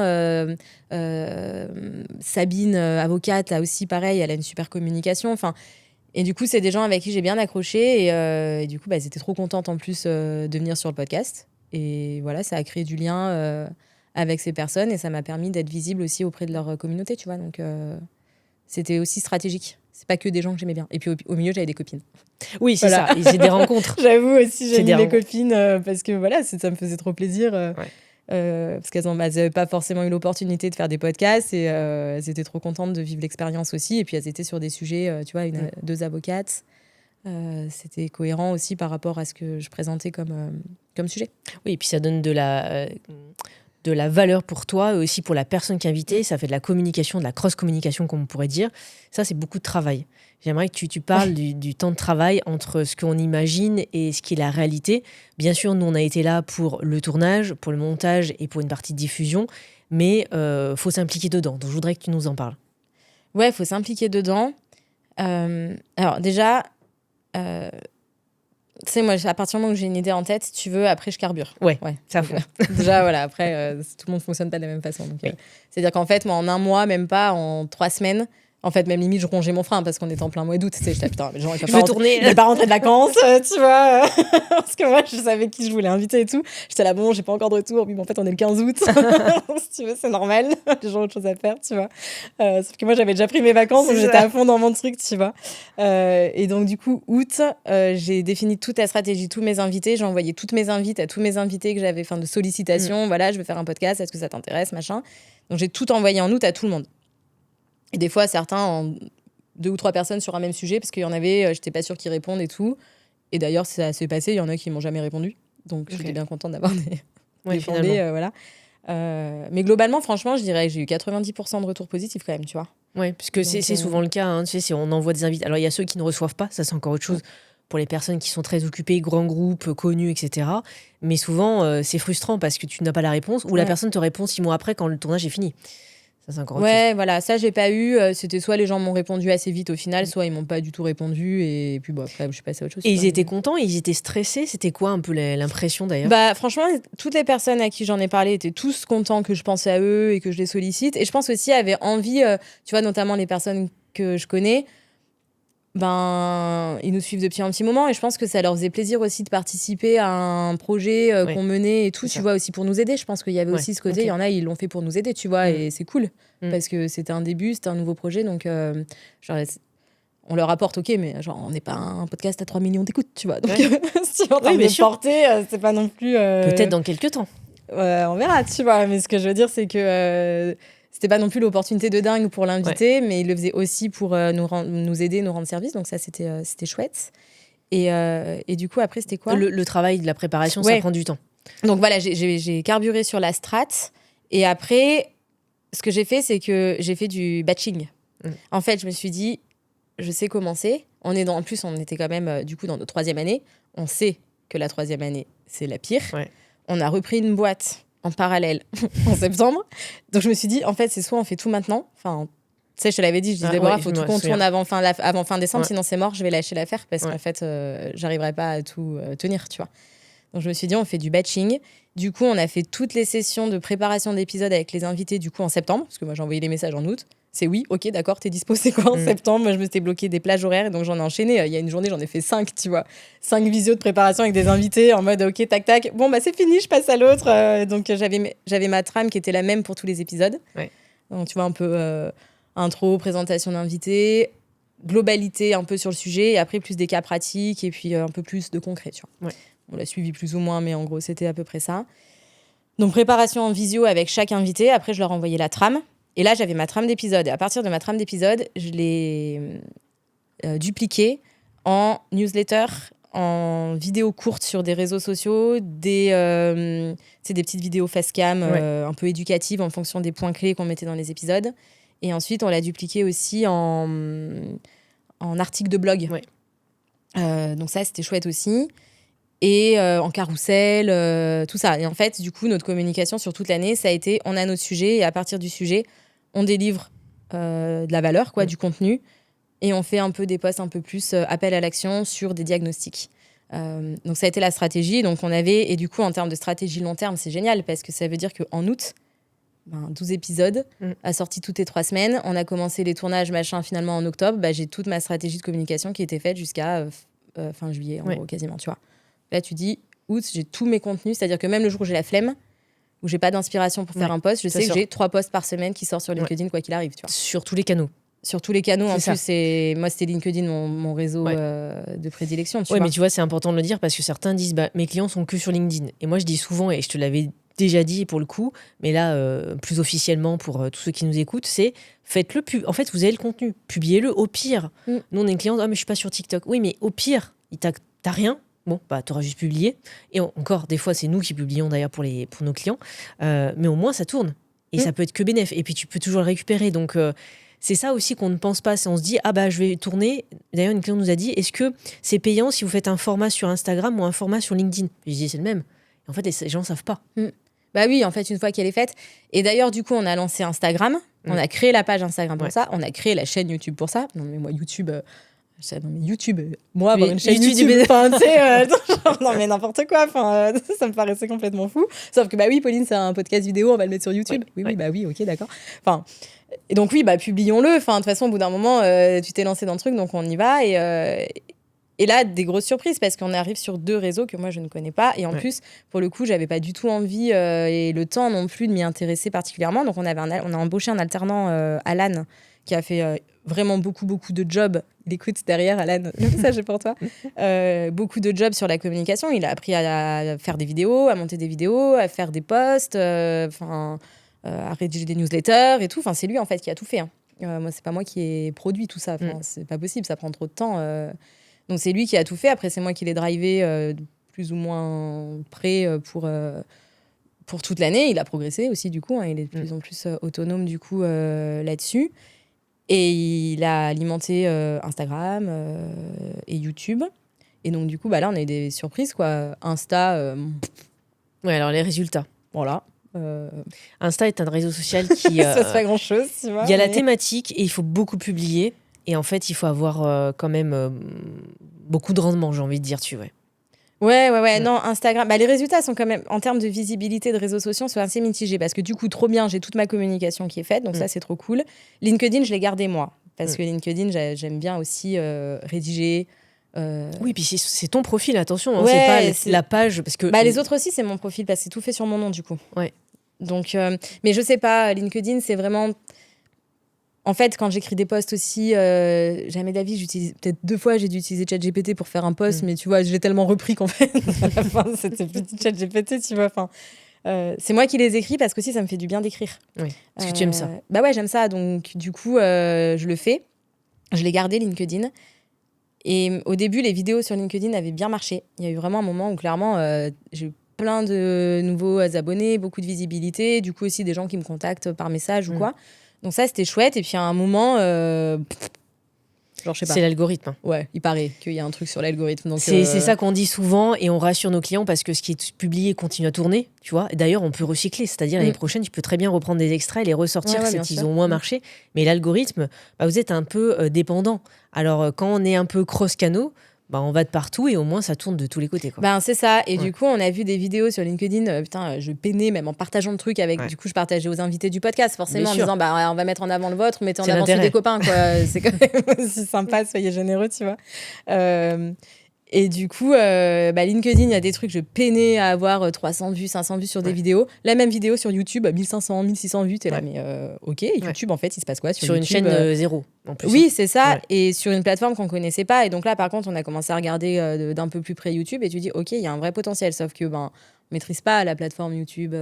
Sabine, avocate, là aussi, pareil, elle a une super communication. Enfin, et du coup, c'est des gens avec qui j'ai bien accroché. Et du coup, elles étaient trop contentes en plus de venir sur le podcast. Et voilà, ça a créé du lien avec ces personnes et ça m'a permis d'être visible aussi auprès de leur communauté, tu vois. Donc, c'était aussi stratégique. C'est pas que des gens que j'aimais bien. Et puis, au milieu, j'avais des copines. Oui, c'est ça. Et c'est des rencontres. J'avoue aussi, j'ai mis les copines parce que voilà, ça me faisait trop plaisir. Parce qu'elles n'avaient pas forcément eu l'opportunité de faire des podcasts et elles étaient trop contentes de vivre l'expérience aussi. Et puis, elles étaient sur des sujets, tu vois, 2 avocates. C'était cohérent aussi par rapport à ce que je présentais comme sujet. Oui, et puis ça donne de la valeur pour toi et aussi pour la personne qui est invitée. Ça fait de la communication, de la cross-communication, comme on pourrait dire. Ça, c'est beaucoup de travail. J'aimerais que tu parles du temps de travail entre ce qu'on imagine et ce qui est la réalité. Bien sûr, nous, on a été là pour le tournage, pour le montage et pour une partie de diffusion, mais faut s'impliquer dedans. Donc, je voudrais que tu nous en parles. Ouais, il faut s'impliquer dedans. Alors déjà, tu sais, moi, à partir du moment où j'ai une idée en tête, si tu veux, après, je carbure. Ouais, ça faut. Déjà, voilà, après, tout le monde ne fonctionne pas de la même façon. Donc, c'est-à-dire qu'en fait, moi, en 1 mois, même pas, en 3 semaines, en fait, même limite, je rongeais mon frein parce qu'on était en plein mois d'août. Tu sais, j'étais putain, mais les gens, ils peuvent pas rentrer de vacances, tu vois. Parce que moi, je savais qui je voulais inviter et tout. J'étais là, bon, j'ai pas encore de retour. Mais bon, en fait, on est le 15 août. Si tu veux, c'est normal. Les gens ont autre chose à faire, tu vois. Sauf que moi, j'avais déjà pris mes vacances, donc j'étais à fond dans mon truc, tu vois. Et donc, du coup, août, j'ai défini toute la stratégie, tous mes invités. J'ai envoyé toutes mes invites à tous mes invités que j'avais, de sollicitations. Voilà, je vais faire un podcast, est-ce que ça t'intéresse, machin. Donc, j'ai tout envoyé en août à tout le monde. Et des fois, certains en 2 ou 3 personnes sur un même sujet, parce qu'il y en avait, j'étais pas sûre qu'ils répondent et tout. Et d'ailleurs, ça s'est passé, il y en a qui m'ont jamais répondu. Donc, j'étais bien contente d'avoir des fondés, voilà. Mais globalement, franchement, je dirais que j'ai eu 90% de retours positifs quand même, tu vois. Oui, parce que c'est souvent le cas. Hein, tu sais, on envoie des invités. Alors, il y a ceux qui ne reçoivent pas, ça c'est encore autre chose. Pour les personnes qui sont très occupées, grands groupes, connus, etc. Mais souvent, c'est frustrant parce que tu n'as pas la réponse ou la personne te répond 6 mois après quand le tournage est fini. Ça, c'est encore autre chose. Voilà, ça, j'ai pas eu. C'était soit les gens m'ont répondu assez vite au final, soit ils m'ont pas du tout répondu. Et puis, bon, après, je suis passée à autre chose. Et ils étaient contents, ils étaient stressés. C'était quoi un peu l'impression d'ailleurs? Franchement, toutes les personnes à qui j'en ai parlé étaient tous contents que je pensais à eux et que je les sollicite. Et je pense aussi avaient envie, tu vois, notamment les personnes que je connais, ils nous suivent depuis un petit moment et je pense que ça leur faisait plaisir aussi de participer à un projet qu'on menait et tout, tu vois, aussi pour nous aider. Je pense qu'il y avait aussi ce côté, il y en a, ils l'ont fait pour nous aider, tu vois, et c'est cool parce que c'était un début, c'était un nouveau projet, donc on leur apporte, ok, mais genre on n'est pas un podcast à 3 millions d'écoutes, tu vois, donc si on a porté, c'est pas non plus... Peut-être dans quelques temps. On verra, tu vois, mais ce que je veux dire, c'est que... c'était pas non plus l'opportunité de dingue pour l'inviter, mais il le faisait aussi pour nous aider, nous rendre service. Donc ça, c'était chouette. Et du coup, après, c'était quoi ? Le travail de la préparation, ça prend du temps. Donc voilà, j'ai carburé sur la strat. Et après, ce que j'ai fait, c'est que j'ai fait du batching. En fait, je me suis dit, je sais commencer. En plus, on était quand même, du coup, dans notre 3e année. On sait que la 3e année, c'est la pire. On a repris une boîte en parallèle en septembre. Donc je me suis dit, en fait, c'est soit on fait tout maintenant, Tu sais, je te l'avais dit, je disais, Déborah, faut tout qu'on tourne avant fin décembre, Ouais. sinon c'est mort, je vais lâcher l'affaire parce Ouais. qu'en fait, j'arriverai pas à tout tenir, tu vois. Donc je me suis dit, on fait du batching. Du coup, on a fait toutes les sessions de préparation d'épisodes avec les invités du coup en septembre, parce que moi j'ai envoyé les messages en août. C'est oui, ok, d'accord, t'es dispo, c'est quoi en septembre? Moi je me suis bloqué des plages horaires, et donc j'en ai enchaîné. Il y a une journée, j'en ai fait 5, tu vois. 5 visios de préparation avec des invités en mode ok, tac, tac. Bon, bah c'est fini, je passe à l'autre. Donc j'avais ma trame qui était la même pour tous les épisodes. Ouais. Donc tu vois, un peu intro, présentation d'invités, globalité un peu sur le sujet, et après plus des cas pratiques, et puis un peu plus de concret, tu vois. Ouais. On l'a suivi plus ou moins, mais en gros, c'était à peu près ça. Donc, préparation en visio avec chaque invité. Après, je leur envoyais la trame. Et là, j'avais ma trame d'épisode. Et à partir de ma trame d'épisode, je l'ai dupliquée en newsletter, en vidéo courte sur des réseaux sociaux, des petites vidéos face-cam un peu éducatives en fonction des points clés qu'on mettait dans les épisodes. Et ensuite, on l'a dupliqué aussi en article de blog. Ouais. Donc ça, c'était chouette aussi. Et en carrousel, tout ça. Et en fait, du coup, notre communication sur toute l'année, ça a été, on a notre sujet, et à partir du sujet, on délivre de la valeur, du contenu, et on fait un peu des posts un peu plus appel à l'action sur des diagnostics. Donc ça a été la stratégie. Donc on avait, et du coup, en termes de stratégie long terme, c'est génial, parce que ça veut dire qu'en août, 12 épisodes, assortis toutes les 3 semaines, on a commencé les tournages, finalement en octobre, j'ai toute ma stratégie de communication qui était faite jusqu'à fin juillet, en gros, quasiment, tu vois. Là, tu dis, août, j'ai tous mes contenus, c'est-à-dire que même le jour où j'ai la flemme, où j'ai pas d'inspiration pour faire un post, je sais que j'ai 3 posts par semaine qui sortent sur LinkedIn, quoi qu'il arrive, tu vois. Sur tous les canaux. Sur tous les canaux, en plus, moi, c'était LinkedIn, mon réseau de prédilection, tu vois. Mais tu vois, c'est important de le dire parce que certains disent, mes clients sont que sur LinkedIn. Et moi, je dis souvent, et je te l'avais déjà dit pour le coup, mais là, plus officiellement pour tous ceux qui nous écoutent, c'est faites-le. En fait, vous avez le contenu, publiez-le au pire. Nous, on a une cliente, mais je suis pas sur TikTok. Oui, mais au pire, t'as rien. Bon, t'auras juste publié. Et encore, des fois, c'est nous qui publions d'ailleurs pour nos clients. Mais au moins, ça tourne. Et ça peut être que bénéf. Et puis, tu peux toujours le récupérer. Donc, c'est ça aussi qu'on ne pense pas. C'est on se dit, je vais tourner. D'ailleurs, une cliente nous a dit, est-ce que c'est payant si vous faites un format sur Instagram ou un format sur LinkedIn? Je dis, c'est le même. Et en fait, les gens ne savent pas. Bah oui, en fait, une fois qu'elle est faite. Et d'ailleurs, du coup, on a lancé Instagram. On a créé la page Instagram pour ça. On a créé la chaîne YouTube pour ça. Non, mais moi, YouTube... moi, avoir une chaîne YouTube, non mais n'importe quoi, ça me paraissait complètement fou. Sauf que oui, Pauline, c'est un podcast vidéo, on va le mettre sur YouTube. Oui, ok, d'accord. Et donc publions-le. De toute façon, au bout d'un moment, tu t'es lancé dans le truc, donc on y va. Et là, des grosses surprises parce qu'on arrive sur 2 réseaux que moi je ne connais pas. Et en plus, pour le coup, j'avais pas du tout envie et le temps non plus de m'y intéresser particulièrement. Donc on a embauché un alternant, Alan, qui a fait vraiment beaucoup de jobs. Il écoute derrière, Alan, le message est pour toi. Beaucoup de jobs sur la communication. Il a appris à faire des vidéos, à monter des vidéos, à faire des posts, à rédiger des newsletters et tout. C'est lui en fait qui a tout fait. Moi, c'est pas moi qui ai produit tout ça. C'est pas possible, ça prend trop de temps. Donc c'est lui qui a tout fait. Après, c'est moi qui l'ai drivé plus ou moins prêt pour toute l'année. Il a progressé aussi, du coup. Il est de plus en plus autonome, du coup, là-dessus. Et il a alimenté Instagram et YouTube. Et donc, du coup, là, on a eu des surprises, quoi. Insta... alors, les résultats. Voilà. Insta est un réseau social qui... ça se passe pas grand-chose, tu vois. Il y a la thématique et il faut beaucoup publier. Et en fait, il faut avoir quand même beaucoup de rendement, j'ai envie de dire, tu vois. Ouais. Non, Instagram. Les résultats sont quand même, en termes de visibilité de réseaux sociaux, sont assez mitigés parce que du coup, trop bien, j'ai toute ma communication qui est faite, donc ça, c'est trop cool. LinkedIn, je l'ai gardé moi parce que LinkedIn, j'aime bien aussi rédiger. Oui, puis c'est ton profil, attention, hein, c'est pas la page. Parce que... les autres aussi, c'est mon profil parce que c'est tout fait sur mon nom, du coup. Ouais. Donc, mais je sais pas, LinkedIn, c'est vraiment. En fait, quand j'écris des posts aussi, jamais d'avis, j'utilise peut-être 2 fois, j'ai dû utiliser ChatGPT pour faire un post, mais tu vois, je l'ai tellement repris qu'en fait, à la fin, c'était petit ChatGPT, tu vois. C'est moi qui les écris parce que aussi, ça me fait du bien d'écrire. Oui, parce que tu aimes ça. J'aime ça. Donc, du coup, je le fais. Je l'ai gardé, LinkedIn. Et au début, les vidéos sur LinkedIn avaient bien marché. Il y a eu vraiment un moment où, clairement, j'ai eu plein de nouveaux abonnés, beaucoup de visibilité. Du coup, aussi des gens qui me contactent par message ou quoi. Donc ça, c'était chouette. Et puis à un moment, Genre, je sais pas. C'est l'algorithme. Hein. Ouais, il paraît qu'il y a un truc sur l'algorithme. Donc c'est ça qu'on dit souvent et on rassure nos clients parce que ce qui est publié continue à tourner, tu vois. Et d'ailleurs, on peut recycler, c'est-à-dire l'année prochaine, tu peux très bien reprendre des extraits et les ressortir s'ils ont moins marché. Mais l'algorithme, vous êtes un peu dépendant. Alors, quand on est un peu cross-canaux, on va de partout et au moins ça tourne de tous les côtés. Quoi. C'est ça. Et du coup, on a vu des vidéos sur LinkedIn. Je peinais même en partageant le truc avec. Du coup, je partageais aux invités du podcast, forcément, en disant on va mettre en avant le vôtre, mettez en avant celui des copains. Quoi. C'est quand même aussi sympa, soyez généreux, tu vois. Et du coup, LinkedIn, il y a des trucs, je peinais à avoir 300 vues, 500 vues sur des vidéos. La même vidéo sur YouTube, 1500, 1600 vues, t'es là, mais ok, YouTube, en fait, il se passe quoi sur une YouTube, chaîne zéro, en plus. Oui, c'est ça, et sur une plateforme qu'on connaissait pas. Et donc là, par contre, on a commencé à regarder d'un peu plus près YouTube, et tu dis, ok, il y a un vrai potentiel, sauf que on maîtrise pas la plateforme YouTube.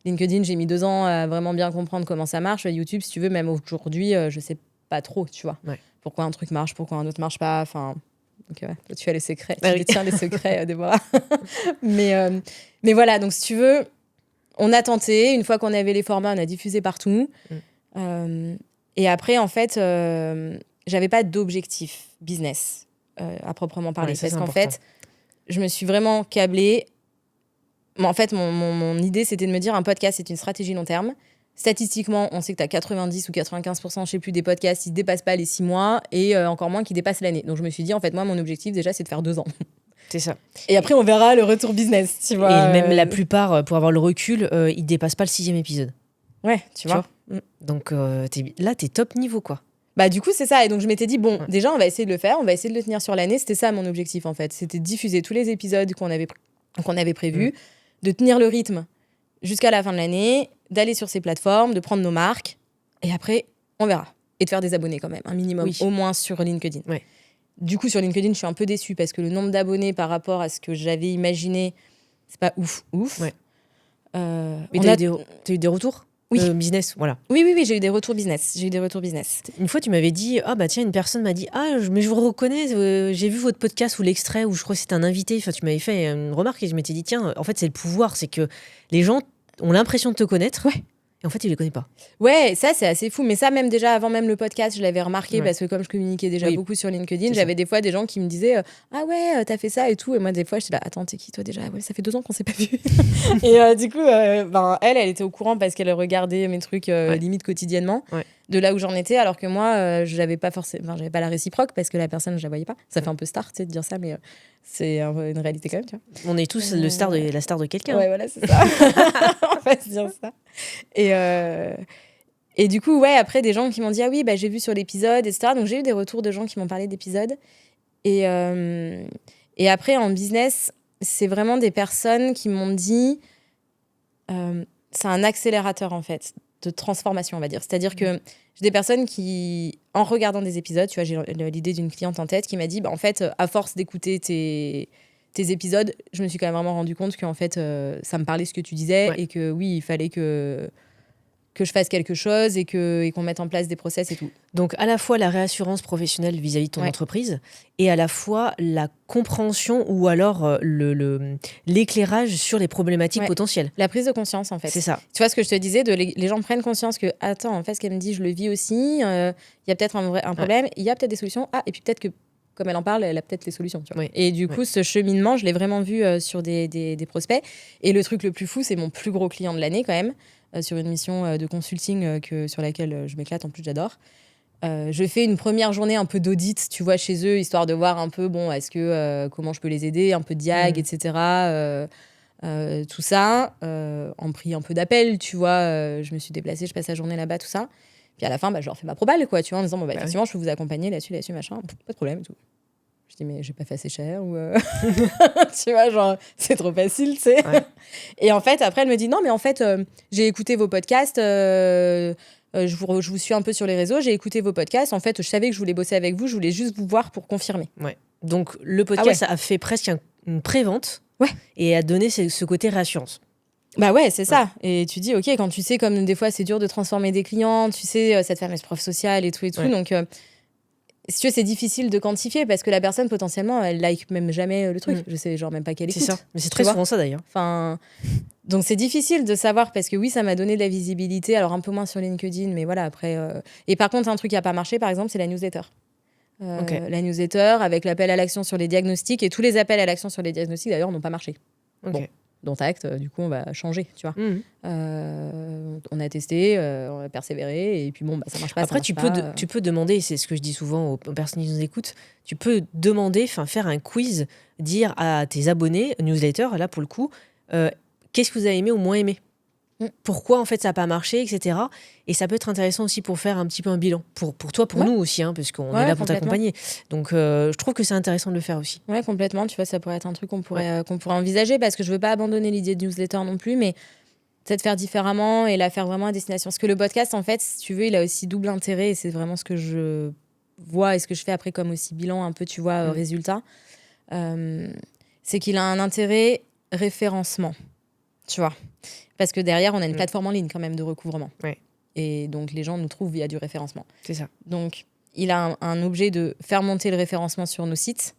LinkedIn, j'ai mis 2 ans à vraiment bien comprendre comment ça marche. YouTube, si tu veux, même aujourd'hui, je sais pas trop, tu vois. Pourquoi un truc marche, pourquoi un autre marche pas, Donc, toi, tu as les secrets, tu détiens les secrets, Déborah. mais voilà, donc si tu veux, on a tenté. Une fois qu'on avait les formats, on a diffusé partout. Et après, en fait, j'avais pas d'objectif business à proprement parler. Parce qu'en fait, je me suis vraiment câblée. En fait, mon idée, c'était de me dire un podcast, c'est une stratégie long terme. Statistiquement, on sait que tu as 90 ou 95%, je sais plus, des podcasts qui ne dépassent pas les 6 mois et encore moins qui dépassent l'année. Donc, je me suis dit, en fait, moi, mon objectif, déjà, c'est de faire 2 ans. C'est ça. Et après, on verra le retour business, tu vois. Et même la plupart, pour avoir le recul, ils ne dépassent pas le 6e épisode. Ouais, tu vois. Donc, t'es top niveau, quoi. Du coup, c'est ça. Et donc, je m'étais dit, déjà, on va essayer de le faire, on va essayer de le tenir sur l'année. C'était ça, mon objectif, en fait. C'était de diffuser tous les épisodes qu'on avait prévus, de tenir le rythme jusqu'à la fin de l'année, d'aller sur ces plateformes, de prendre nos marques, et après, on verra. Et de faire des abonnés quand même, un minimum, au moins sur LinkedIn. Ouais. Du coup, sur LinkedIn, je suis un peu déçue parce que le nombre d'abonnés par rapport à ce que j'avais imaginé, c'est pas ouf. Ouais. Mais t'as eu des retours business, voilà. Oui, j'ai eu des retours business. Une fois, tu m'avais dit, une personne m'a dit, mais je vous reconnais, j'ai vu votre podcast ou l'extrait, ou je crois que c'était un invité, tu m'avais fait une remarque et je m'étais dit, tiens, en fait, c'est le pouvoir, c'est que les gens ont l'impression de te connaître, et en fait, ils ne les connaissent pas. Ouais, ça, c'est assez fou. Mais ça, même déjà, avant même le podcast, je l'avais remarqué parce que comme je communiquais déjà beaucoup sur LinkedIn, j'avais des fois des gens qui me disaient ah ouais, t'as fait ça et tout. Et moi, des fois, j'étais là, attends, t'es qui toi déjà? Ouais, ça fait 2 ans qu'on s'est pas vu. Et du coup, elle était au courant parce qu'elle regardait mes trucs limite quotidiennement de là où j'en étais, alors que moi, j'avais pas la réciproque parce que la personne, je la voyais pas. Ça fait un peu star, tu sais, de dire ça, mais c'est une réalité quand même, tu vois. On est tous la star de quelqu'un. Ouais, voilà, c'est ça. On va se dire ça. Et du coup, après, des gens qui m'ont dit ah oui, j'ai vu sur l'épisode, etc. Donc, j'ai eu des retours de gens qui m'ont parlé d'épisodes. Et après, en business, c'est vraiment des personnes qui m'ont dit c'est un accélérateur, en fait, de transformation, on va dire. C'est-à-dire que j'ai des personnes qui, en regardant des épisodes, tu vois, j'ai l'idée d'une cliente en tête qui m'a dit en fait, à force d'écouter tes épisodes, je me suis quand même vraiment rendu compte qu'en fait, ça me parlait ce que tu disais et que oui, il fallait que je fasse quelque chose et qu'on mette en place des process et tout. Donc, à la fois la réassurance professionnelle vis-à-vis de ton entreprise et à la fois la compréhension ou alors l'éclairage sur les problématiques potentielles. La prise de conscience, en fait. C'est ça. Tu vois ce que je te disais, les gens prennent conscience que, attends, en fait, ce qu'elle me dit, je le vis aussi, il y a peut-être un problème, il y a peut-être des solutions, et puis peut-être que comme elle en parle, elle a peut-être les solutions. Tu vois. Et du coup, ce cheminement, je l'ai vraiment vu sur des prospects. Et le truc le plus fou, c'est mon plus gros client de l'année quand même, sur une mission de consulting sur laquelle je m'éclate, en plus j'adore. Je fais une première journée un peu d'audit, tu vois, chez eux, histoire de voir un peu, est-ce que comment je peux les aider, un peu de diag, etc. Tout ça, en prix un peu d'appel, tu vois. Je me suis déplacée, je passe la journée là-bas, tout ça. Puis à la fin, je leur fais ma propale, quoi, tu vois, en disant, effectivement, je peux vous accompagner là-dessus, machin, pas de problème et tout. Je dis, mais j'ai pas fait assez cher ou tu vois, genre, c'est trop facile, tu sais. Et en fait, après, elle me dit, non, mais en fait, j'ai écouté vos podcasts, je vous suis un peu sur les réseaux, j'ai écouté vos podcasts, en fait, je savais que je voulais bosser avec vous, je voulais juste vous voir pour confirmer. Donc, le podcast a fait presque une pré-vente et a donné ce côté réassurance. C'est ça. Et tu dis, ok, quand tu sais, comme des fois, c'est dur de transformer des clients, tu sais, cette fameuse preuve sociale et tout. Donc, si tu veux, c'est difficile de quantifier parce que la personne, potentiellement, elle like même jamais le truc. Je sais, genre, même pas qu'elle écoute. C'est ça. Mais c'est très souvent ça, d'ailleurs. Enfin, donc, c'est difficile de savoir parce que oui, ça m'a donné de la visibilité. Alors, un peu moins sur LinkedIn, mais voilà, après. Et par contre, un truc qui n'a pas marché, par exemple, c'est la newsletter. la newsletter, avec l'appel à l'action sur les diagnostics. Et tous les appels à l'action sur les diagnostics, d'ailleurs, n'ont pas marché. Ok. Bon, dont acte, du coup, on va changer, tu vois. On a testé, on a persévéré, et puis bon, ça marche pas. Après, ça marche pas. tu peux demander, c'est ce que je dis souvent aux personnes qui nous écoutent, tu peux demander, faire un quiz, dire à tes abonnés, newsletter, là pour le coup, qu'est-ce que vous avez aimé ou moins aimé ? Pourquoi en fait ça n'a pas marché, etc. Et ça peut être intéressant aussi pour faire un petit peu un bilan. Pour toi, pour nous aussi, hein, parce qu'on est là pour t'accompagner. Donc je trouve que c'est intéressant de le faire aussi. Ouais, complètement. Tu vois, ça pourrait être un truc qu'on pourrait envisager, parce que je veux pas abandonner l'idée de newsletter non plus, mais peut-être faire différemment et la faire vraiment à destination. Parce que le podcast, en fait, si tu veux, il a aussi double intérêt, et c'est vraiment ce que je vois et ce que je fais après comme aussi bilan, un peu, tu vois, résultat. C'est qu'il a un intérêt référencement, tu vois. Parce que derrière, on a une plateforme en ligne quand même de recouvrement. Ouais. Et donc, les gens nous trouvent via du référencement. C'est ça. Donc, il a un objet de faire monter le référencement sur nos sites,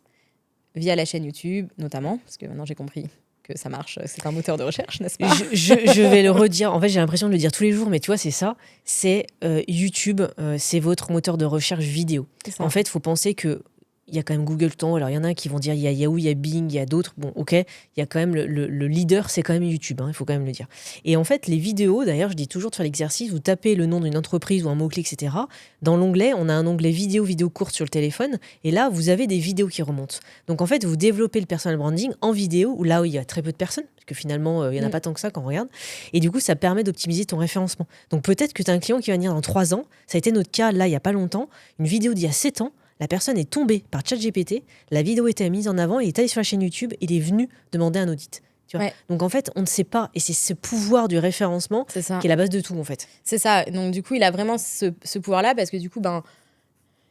via la chaîne YouTube notamment, parce que maintenant j'ai compris que ça marche, c'est un moteur de recherche, n'est-ce pas ? Je vais le redire, en fait j'ai l'impression de le dire tous les jours, mais tu vois c'est ça, c'est YouTube, c'est votre moteur de recherche vidéo. En fait, il faut penser que il y a quand même Google tout le temps. Alors, il y en a qui vont dire il y a Yahoo, il y a Bing, il y a d'autres. Bon, ok, il y a quand même le leader, c'est quand même YouTube, il faut quand même le dire. Et en fait, les vidéos, d'ailleurs, je dis toujours de faire l'exercice, vous tapez le nom d'une entreprise ou un mot-clé, etc. Dans l'onglet, on a un onglet vidéo courte sur le téléphone. Et là, vous avez des vidéos qui remontent. Donc, en fait, vous développez le personal branding en vidéo, où là où il y a très peu de personnes, parce que finalement, il n'y en a pas tant que ça quand on regarde. Et du coup, ça permet d'optimiser ton référencement. Donc, peut-être que tu as un client qui va venir dans 3 ans. Ça a été notre cas, là, il n'y a pas longtemps. Une vidéo d'il y a 7 ans. La personne est tombée par ChatGPT, la vidéo était mise en avant, il est allé sur la chaîne YouTube, il est venu demander un audit. Tu vois. Donc en fait, on ne sait pas, et c'est ce pouvoir du référencement qui est la base de tout en fait. C'est ça, donc du coup, il a vraiment ce pouvoir-là, parce que du coup,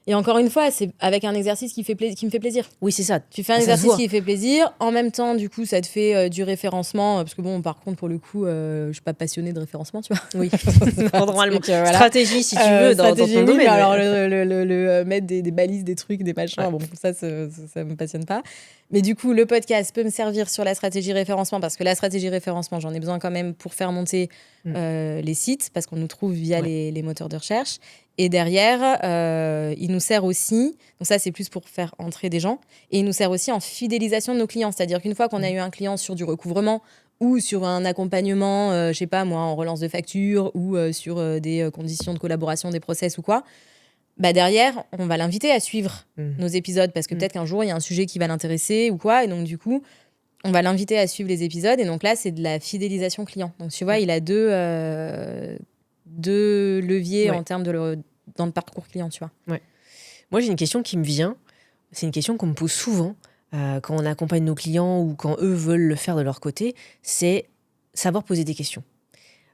et encore une fois, c'est avec un exercice qui me fait plaisir. Oui, c'est ça. Tu fais un exercice qui fait plaisir. En même temps, du coup, ça te fait du référencement. Parce que bon, par contre, pour le coup, je suis pas passionnée de référencement, tu vois. Oui, normalement. Voilà. Stratégie, si tu veux, dans ton domaine. Mais alors, le mettre des balises, des trucs, des machins, bon, ça me passionne pas. Mais du coup, le podcast peut me servir sur la stratégie référencement, parce que la stratégie référencement, j'en ai besoin quand même pour faire monter les sites, parce qu'on nous trouve via les moteurs de recherche. Et derrière, il nous sert aussi, donc ça c'est plus pour faire entrer des gens, et il nous sert aussi en fidélisation de nos clients. C'est-à-dire qu'une fois qu'on a eu un client sur du recouvrement ou sur un accompagnement, je sais pas moi, en relance de facture ou sur des conditions de collaboration, des process ou quoi, derrière, on va l'inviter à suivre nos épisodes, parce que peut-être qu'un jour il y a un sujet qui va l'intéresser ou quoi, et donc du coup, on va l'inviter à suivre les épisodes, et donc là c'est de la fidélisation client. Donc tu vois, il a deux leviers en termes dans le parcours client, tu vois. Ouais. Moi, j'ai une question qui me vient. C'est une question qu'on me pose souvent quand on accompagne nos clients ou quand eux veulent le faire de leur côté. C'est savoir poser des questions.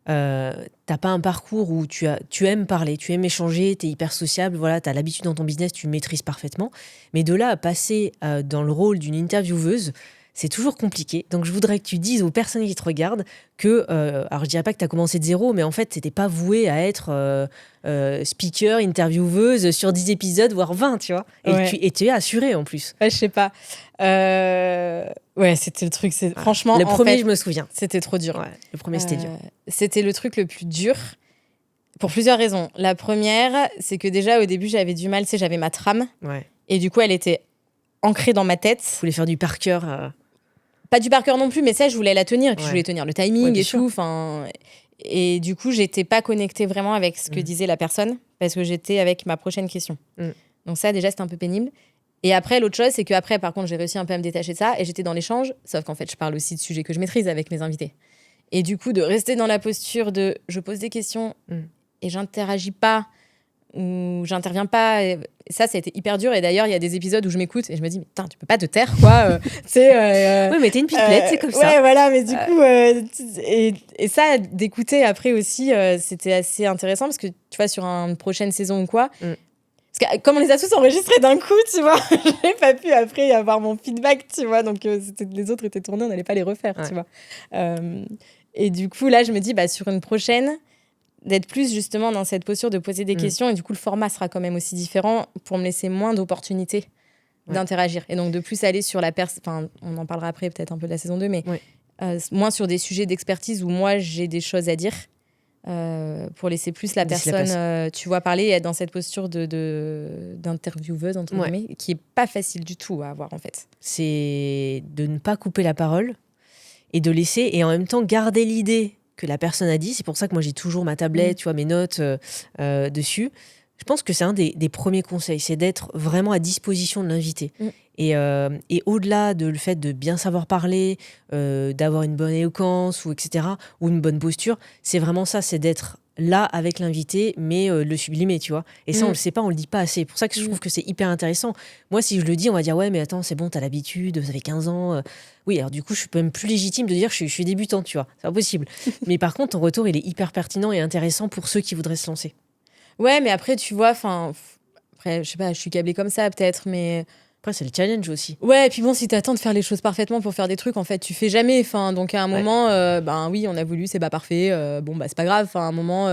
T'as pas un parcours où tu aimes parler, tu aimes échanger, t'es hyper sociable, voilà, t'as l'habitude dans ton business, tu maîtrises parfaitement. Mais de là à passer dans le rôle d'une intervieweuse, c'est toujours compliqué. Donc, je voudrais que tu dises aux personnes qui te regardent que, alors je dirais pas que tu as commencé de zéro, mais en fait, t'étais pas vouée à être speaker, intervieweuse sur 10 épisodes, voire 20, tu vois. Et tu es assurée en plus. Ouais, je sais pas. Ouais, c'était le truc. Franchement, le premier, je me souviens. C'était trop dur. Ouais, le premier, c'était dur. C'était le truc le plus dur pour plusieurs raisons. La première, c'est que déjà, au début, j'avais du mal, j'avais ma trame. Ouais. Et du coup, elle était ancrée dans ma tête. Tu voulais faire du par cœur. Pas du par cœur non plus, mais ça, je voulais la tenir. Et puis, je voulais tenir le timing et tout. Et du coup, j'étais pas connectée vraiment avec ce que disait la personne, parce que j'étais avec ma prochaine question. Donc ça, déjà, c'était un peu pénible. Et après, l'autre chose, c'est qu'après, par contre, j'ai réussi un peu à me détacher de ça, et j'étais dans l'échange, sauf qu'en fait, je parle aussi de sujets que je maîtrise avec mes invités. Et du coup, de rester dans la posture de je pose des questions et j'interagis pas, ou j'interviens pas, et ça a été hyper dur. Et d'ailleurs, il y a des épisodes où je m'écoute et je me dis, mais putain, tu peux pas te taire, quoi. Oui, mais t'es une pipelette, c'est comme ça. Ouais, voilà, mais du coup, et ça, d'écouter après aussi, c'était assez intéressant, parce que tu vois, sur une prochaine saison ou quoi, parce que comme on les a tous enregistrés d'un coup, tu vois, j'ai pas pu après avoir mon feedback, tu vois, donc les autres étaient tournés, on n'allait pas les refaire, tu vois. Et du coup, là, je me dis, sur une prochaine, d'être plus justement dans cette posture de poser des questions, et du coup, le format sera quand même aussi différent pour me laisser moins d'opportunités d'interagir. Et donc, de plus aller sur enfin, on en parlera après, peut-être un peu de la saison 2, mais moins sur des sujets d'expertise où moi, j'ai des choses à dire. pour laisser plus la personne, tu vois, parler et être dans cette posture d'intervieweuse, entre guillemets, qui est pas facile du tout à avoir, en fait. C'est de ne pas couper la parole et de laisser, et en même temps garder l'idée que la personne a dit. C'est pour ça que moi, j'ai toujours ma tablette, tu vois, mes notes dessus. Je pense que c'est un des premiers conseils, c'est d'être vraiment à disposition de l'invité. Et au-delà de le fait de bien savoir parler, d'avoir une bonne éloquence, etc., ou une bonne posture, c'est vraiment ça, c'est d'être là avec l'invité, mais le sublimer, tu vois. Et ça, on le sait pas, on le dit pas assez. C'est pour ça que je trouve que c'est hyper intéressant. Moi, si je le dis, on va dire, ouais, mais attends, c'est bon, t'as l'habitude, ça fait 15 ans. Oui, alors du coup, je suis même plus légitime de dire je suis débutante, tu vois. C'est pas possible. Mais par contre, ton retour, il est hyper pertinent et intéressant pour ceux qui voudraient se lancer. Ouais, mais après, tu vois, après, je sais pas, je suis câblée comme ça, peut-être, mais... Après, c'est le challenge aussi. Ouais, et puis bon, si t'attends de faire les choses parfaitement pour faire des trucs, en fait, tu fais jamais. Enfin, donc à un moment, ben oui, on a voulu, c'est pas parfait. Bon, bah c'est pas grave. Enfin, à un moment,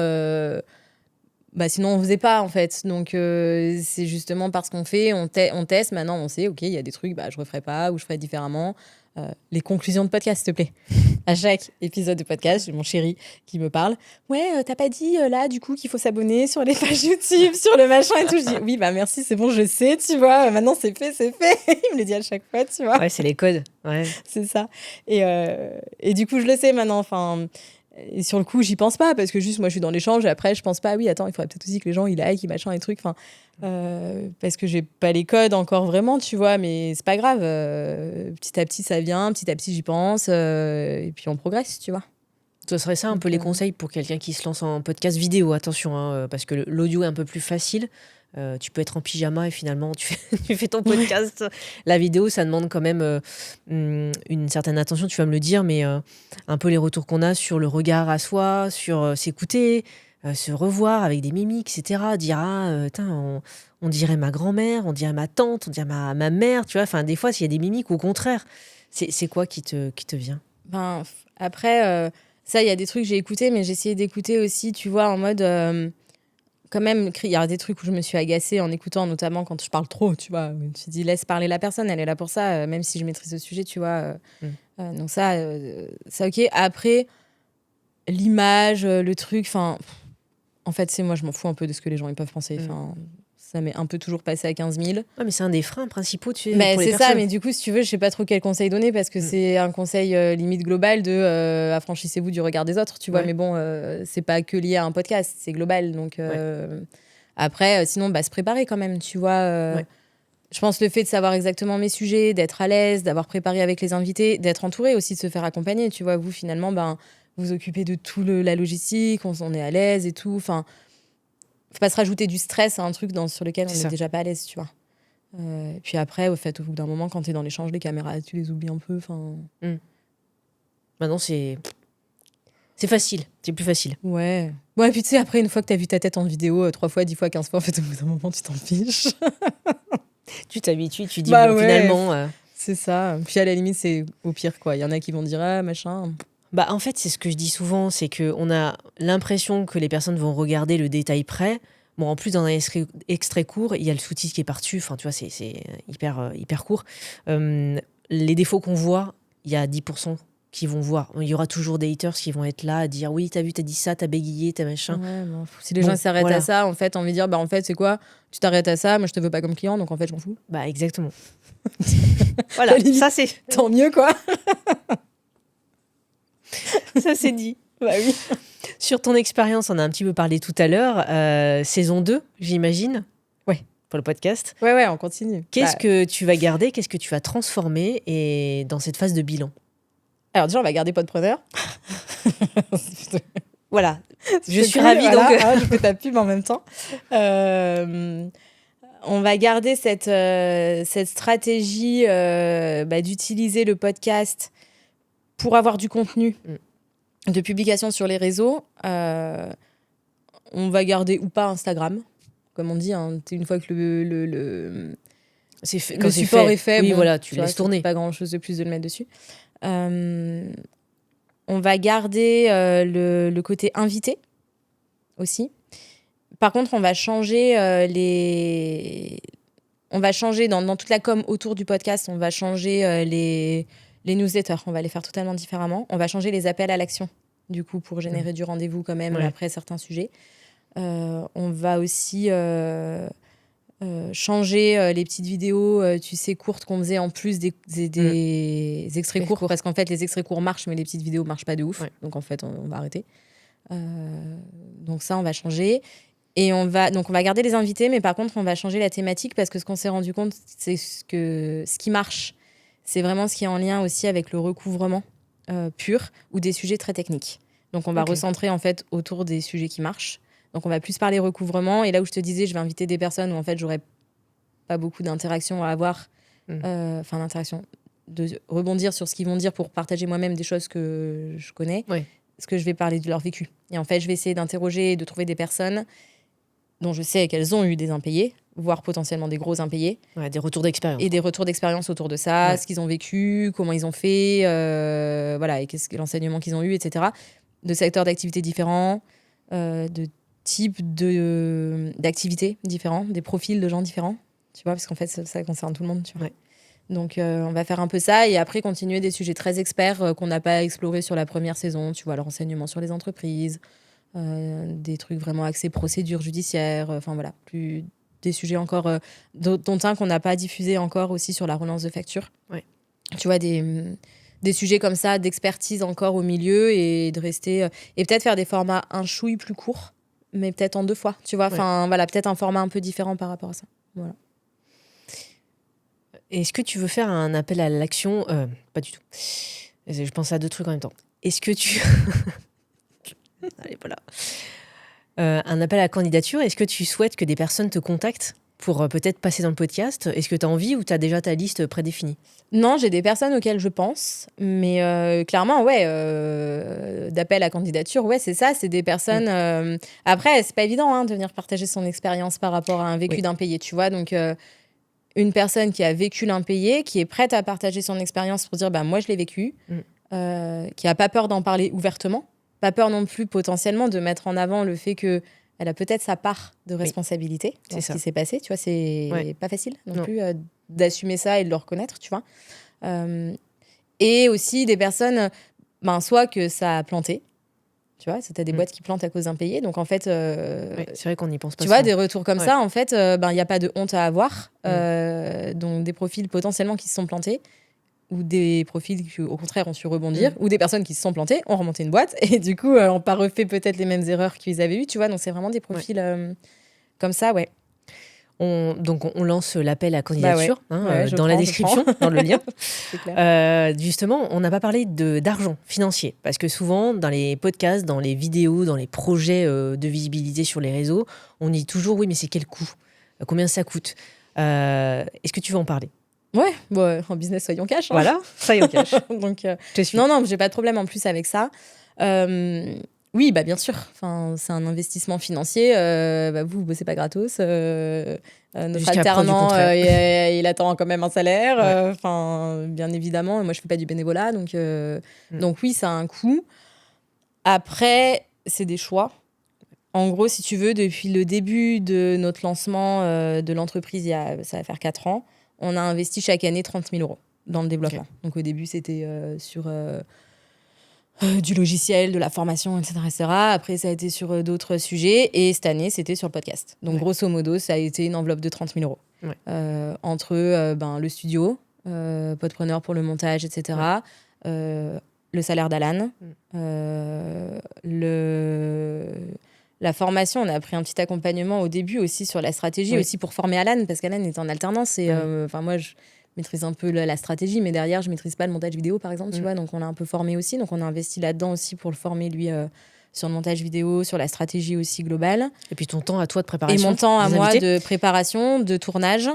bah sinon on faisait pas, en fait. Donc c'est justement parce qu'on fait, on teste. Maintenant, on sait, ok, il y a des trucs, bah je referai pas ou je ferai différemment. Les conclusions de podcast, s'il te plaît. À chaque épisode de podcast, j'ai mon chéri qui me parle. Ouais, t'as pas dit là, du coup, qu'il faut s'abonner sur les pages YouTube, sur le machin et tout. Je dis oui, bah merci, c'est bon, je sais, tu vois. Maintenant, c'est fait, c'est fait. Il me le dit à chaque fois, tu vois. Ouais, c'est les codes. Ouais. C'est ça. Et du coup, je le sais maintenant. Enfin, et sur le coup, j'y pense pas parce que juste moi, je suis dans l'échange et après, je pense pas. Oui, attends, il faudrait peut-être aussi que les gens ils like, ils machin, les trucs. Enfin, parce que j'ai pas les codes encore vraiment, tu vois. Mais c'est pas grave. Petit à petit, ça vient. Petit à petit, j'y pense. Et puis on progresse, tu vois. Ce serait ça un peu les conseils pour quelqu'un qui se lance en podcast vidéo. Attention, hein, parce que l'audio est un peu plus facile. Tu peux être en pyjama et finalement tu fais ton podcast. La vidéo, ça demande quand même une certaine attention, tu vas me le dire, mais un peu les retours qu'on a sur le regard à soi, sur s'écouter, se revoir avec des mimiques, etc. Dire, on dirait ma grand-mère, on dirait ma tante, on dirait ma mère, tu vois. Enfin, des fois, s'il y a des mimiques, au contraire, c'est quoi qui te vient? Ben, après, ça, il y a des trucs que j'ai écoutés, mais j'ai essayé d'écouter aussi, tu vois, en mode... quand même, il y a des trucs où je me suis agacée en écoutant, notamment quand je parle trop, tu vois. Je me suis dit, laisse parler la personne, elle est là pour ça, même si je maîtrise le sujet, tu vois. Donc ça, ok. Après, l'image, le truc, enfin... En fait, c'est moi, je m'en fous un peu de ce que les gens ils peuvent penser. Enfin, ça m'est un peu toujours passé à 15 000. Ouais, mais c'est un des freins principaux, tu sais, Mais pour les c'est personnes. ça, mais du coup, si tu veux, je sais pas trop quel conseil donner parce que c'est un conseil limite global de affranchissez-vous du regard des autres, tu vois. Mais bon, c'est pas que lié à un podcast, c'est global. Donc après, sinon, bah, se préparer quand même, tu vois. Je pense le fait de savoir exactement mes sujets, d'être à l'aise, d'avoir préparé avec les invités, d'être entouré aussi, de se faire accompagner. Tu vois, vous, finalement, ben, vous occupez de tout la logistique, on est à l'aise et tout. Enfin, faut pas se rajouter du stress à un truc sur lequel on est déjà pas à l'aise, tu vois. Et puis après, au bout d'un moment, quand t'es dans l'échange, les caméras, tu les oublies un peu. Maintenant, c'est facile, c'est plus facile. Ouais. Ouais, et puis tu sais, après, une fois que t'as vu ta tête en vidéo 3 fois, 10 fois, 15 fois, en fait, au bout d'un moment, tu t'en fiches. Tu t'habitues, tu dis, finalement... C'est ça. Puis à la limite, c'est au pire, quoi. Il y en a qui vont dire, ah, machin... Bah, en fait, c'est ce que je dis souvent, c'est qu'on a l'impression que les personnes vont regarder le détail près. Bon, en plus, dans un extrait court, il y a le sous-titre qui est par-dessus. Enfin, tu vois, c'est hyper court. Les défauts qu'on voit, il y a 10% qui vont voir. Il y aura toujours des haters qui vont être là à dire oui, t'as vu, t'as dit ça, t'as bégayé, t'as machin. Ouais, bon, si les gens s'arrêtent à ça, en fait, on veut dire, bah en fait, c'est quoi? Tu t'arrêtes à ça, moi je te veux pas comme client, donc en fait, je m'en fous. Bah, exactement. Voilà, ça c'est... Tant mieux, quoi. Ça c'est dit. Bah oui. Sur ton expérience, on a un petit peu parlé tout à l'heure. Saison 2, j'imagine. Ouais. Pour le podcast. Ouais, on continue. Qu'est-ce que tu vas garder? Qu'est-ce que tu vas transformer et dans cette phase de bilan? Alors déjà, on va garder Podpreneur. Voilà. Je suis ravie, donc... je fais ta pub en même temps. On va garder cette stratégie d'utiliser le podcast pour avoir du contenu de publication sur les réseaux. On va garder ou pas Instagram, comme on dit. Hein, une fois que le support est fait, oui, voilà, tu laisses tourner. Pas grand-chose de plus de le mettre dessus. On va garder le côté invité aussi. Par contre, on va changer on va changer dans toute la com autour du podcast. On va changer les newsletters. On va les faire totalement différemment. On va changer les appels à l'action du coup, pour générer du rendez-vous quand même après certains sujets. On va aussi changer les petites vidéos, tu sais, courtes qu'on faisait en plus des extraits courts, parce qu'en fait, les extraits courts marchent, mais les petites vidéos marchent pas de ouf. Donc, en fait, on va arrêter. Donc ça, on va changer. Et on va garder les invités, mais par contre, on va changer la thématique, parce que ce qu'on s'est rendu compte, c'est ce qui marche, c'est vraiment ce qui est en lien aussi avec le recouvrement pur ou des sujets très techniques. Donc, on va recentrer en fait autour des sujets qui marchent. Donc, on va plus parler recouvrement. Et là où je te disais, je vais inviter des personnes où en fait, j'aurais pas beaucoup d'interaction à avoir, d'interaction, de rebondir sur ce qu'ils vont dire pour partager moi-même des choses que je connais. Parce que je vais parler de leur vécu. Et en fait, je vais essayer d'interroger, de trouver des personnes dont je sais qu'elles ont eu des impayés, voire potentiellement des gros impayés. Des retours d'expérience. Et des retours d'expérience autour de ça, ce qu'ils ont vécu, comment ils ont fait, et qu'est-ce que l'enseignement qu'ils ont eu, etc. De secteurs d'activités différents, de types d'activités différents, des profils de gens différents, tu vois, parce qu'en fait, ça concerne tout le monde, tu vois. Donc, on va faire un peu ça et après continuer des sujets très experts qu'on n'a pas explorés sur la première saison, tu vois, le renseignement sur les entreprises, des trucs vraiment axés procédures judiciaires, des sujets encore, dont un qu'on n'a pas diffusé encore aussi sur la relance de factures. Tu vois, des sujets comme ça, d'expertise encore au milieu et de rester... et peut-être faire des formats un chouille plus courts, mais peut-être en 2 fois, tu vois. Peut-être un format un peu différent par rapport à ça. Voilà. Est-ce que tu veux faire un appel à l'action ? Pas du tout. Je pense à 2 trucs en même temps. Est-ce que tu... Allez, voilà. Un appel à la candidature, est-ce que tu souhaites que des personnes te contactent pour peut-être passer dans le podcast ? Est-ce que tu as envie ou tu as déjà ta liste prédéfinie ? Non, j'ai des personnes auxquelles je pense, mais clairement, d'appel à candidature, c'est ça, c'est des personnes... Après, c'est pas évident de venir partager son expérience par rapport à un vécu d'impayé, tu vois, donc... une personne qui a vécu l'impayé, qui est prête à partager son expérience pour dire moi je l'ai vécu, qui a pas peur d'en parler ouvertement, pas peur non plus potentiellement de mettre en avant le fait que elle a peut-être sa part de responsabilité dans ce qui s'est passé, tu vois, c'est pas facile non plus d'assumer ça et de le reconnaître, tu vois. Et aussi des personnes, soit que ça a planté, tu vois, t'as des boîtes qui plantent à cause d'impayés. Donc, en fait... c'est vrai qu'on n'y pense pas. Tu vois, des retours comme ça, en fait, il n'y a pas de honte à avoir. Donc, des profils potentiellement qui se sont plantés ou des profils qui, au contraire, ont su rebondir ou des personnes qui se sont plantées, ont remonté une boîte et du coup, n'ont pas refait peut-être les mêmes erreurs qu'ils avaient eues, tu vois. Donc, c'est vraiment des profils comme ça, Donc, on lance l'appel à candidature dans la description, dans le lien. C'est clair. Justement, on n'a pas parlé d'argent financier, parce que souvent, dans les podcasts, dans les vidéos, dans les projets de visibilité sur les réseaux, on dit toujours, oui, mais c'est quel coût ? Combien ça coûte ? Est-ce que tu veux en parler ? En business, soyons cash. Voilà, soyons cash. Donc, non, j'ai pas de problème en plus avec ça. Oui, bien sûr. Enfin, c'est un investissement financier. Vous bossez pas gratos. Notre alternant, il attend quand même un salaire. Bien évidemment, moi, je fais pas du bénévolat. Donc oui, ça a un coût. Après, c'est des choix. En gros, si tu veux, depuis le début de notre lancement de l'entreprise, ça va faire 4 ans, on a investi chaque année 30 000 € dans le développement. Donc au début, c'était sur... du logiciel, de la formation, etc. Après, ça a été sur d'autres sujets. Et cette année, c'était sur le podcast. Donc, grosso modo, ça a été une enveloppe de 30 000 €. Entre le studio, Podpreneur pour le montage, etc. Le salaire d'Alan. La formation, on a pris un petit accompagnement au début aussi sur la stratégie, aussi pour former Alan, parce qu'Alan est en alternance. Et moi, je maîtrise un peu la stratégie, mais derrière, je maîtrise pas le montage vidéo, par exemple, tu vois. Donc, on l'a un peu formé aussi. Donc, on a investi là-dedans aussi pour le former, lui, sur le montage vidéo, sur la stratégie aussi globale. Et puis, ton temps à toi de préparation. Et mon temps à moi de préparation, de tournage.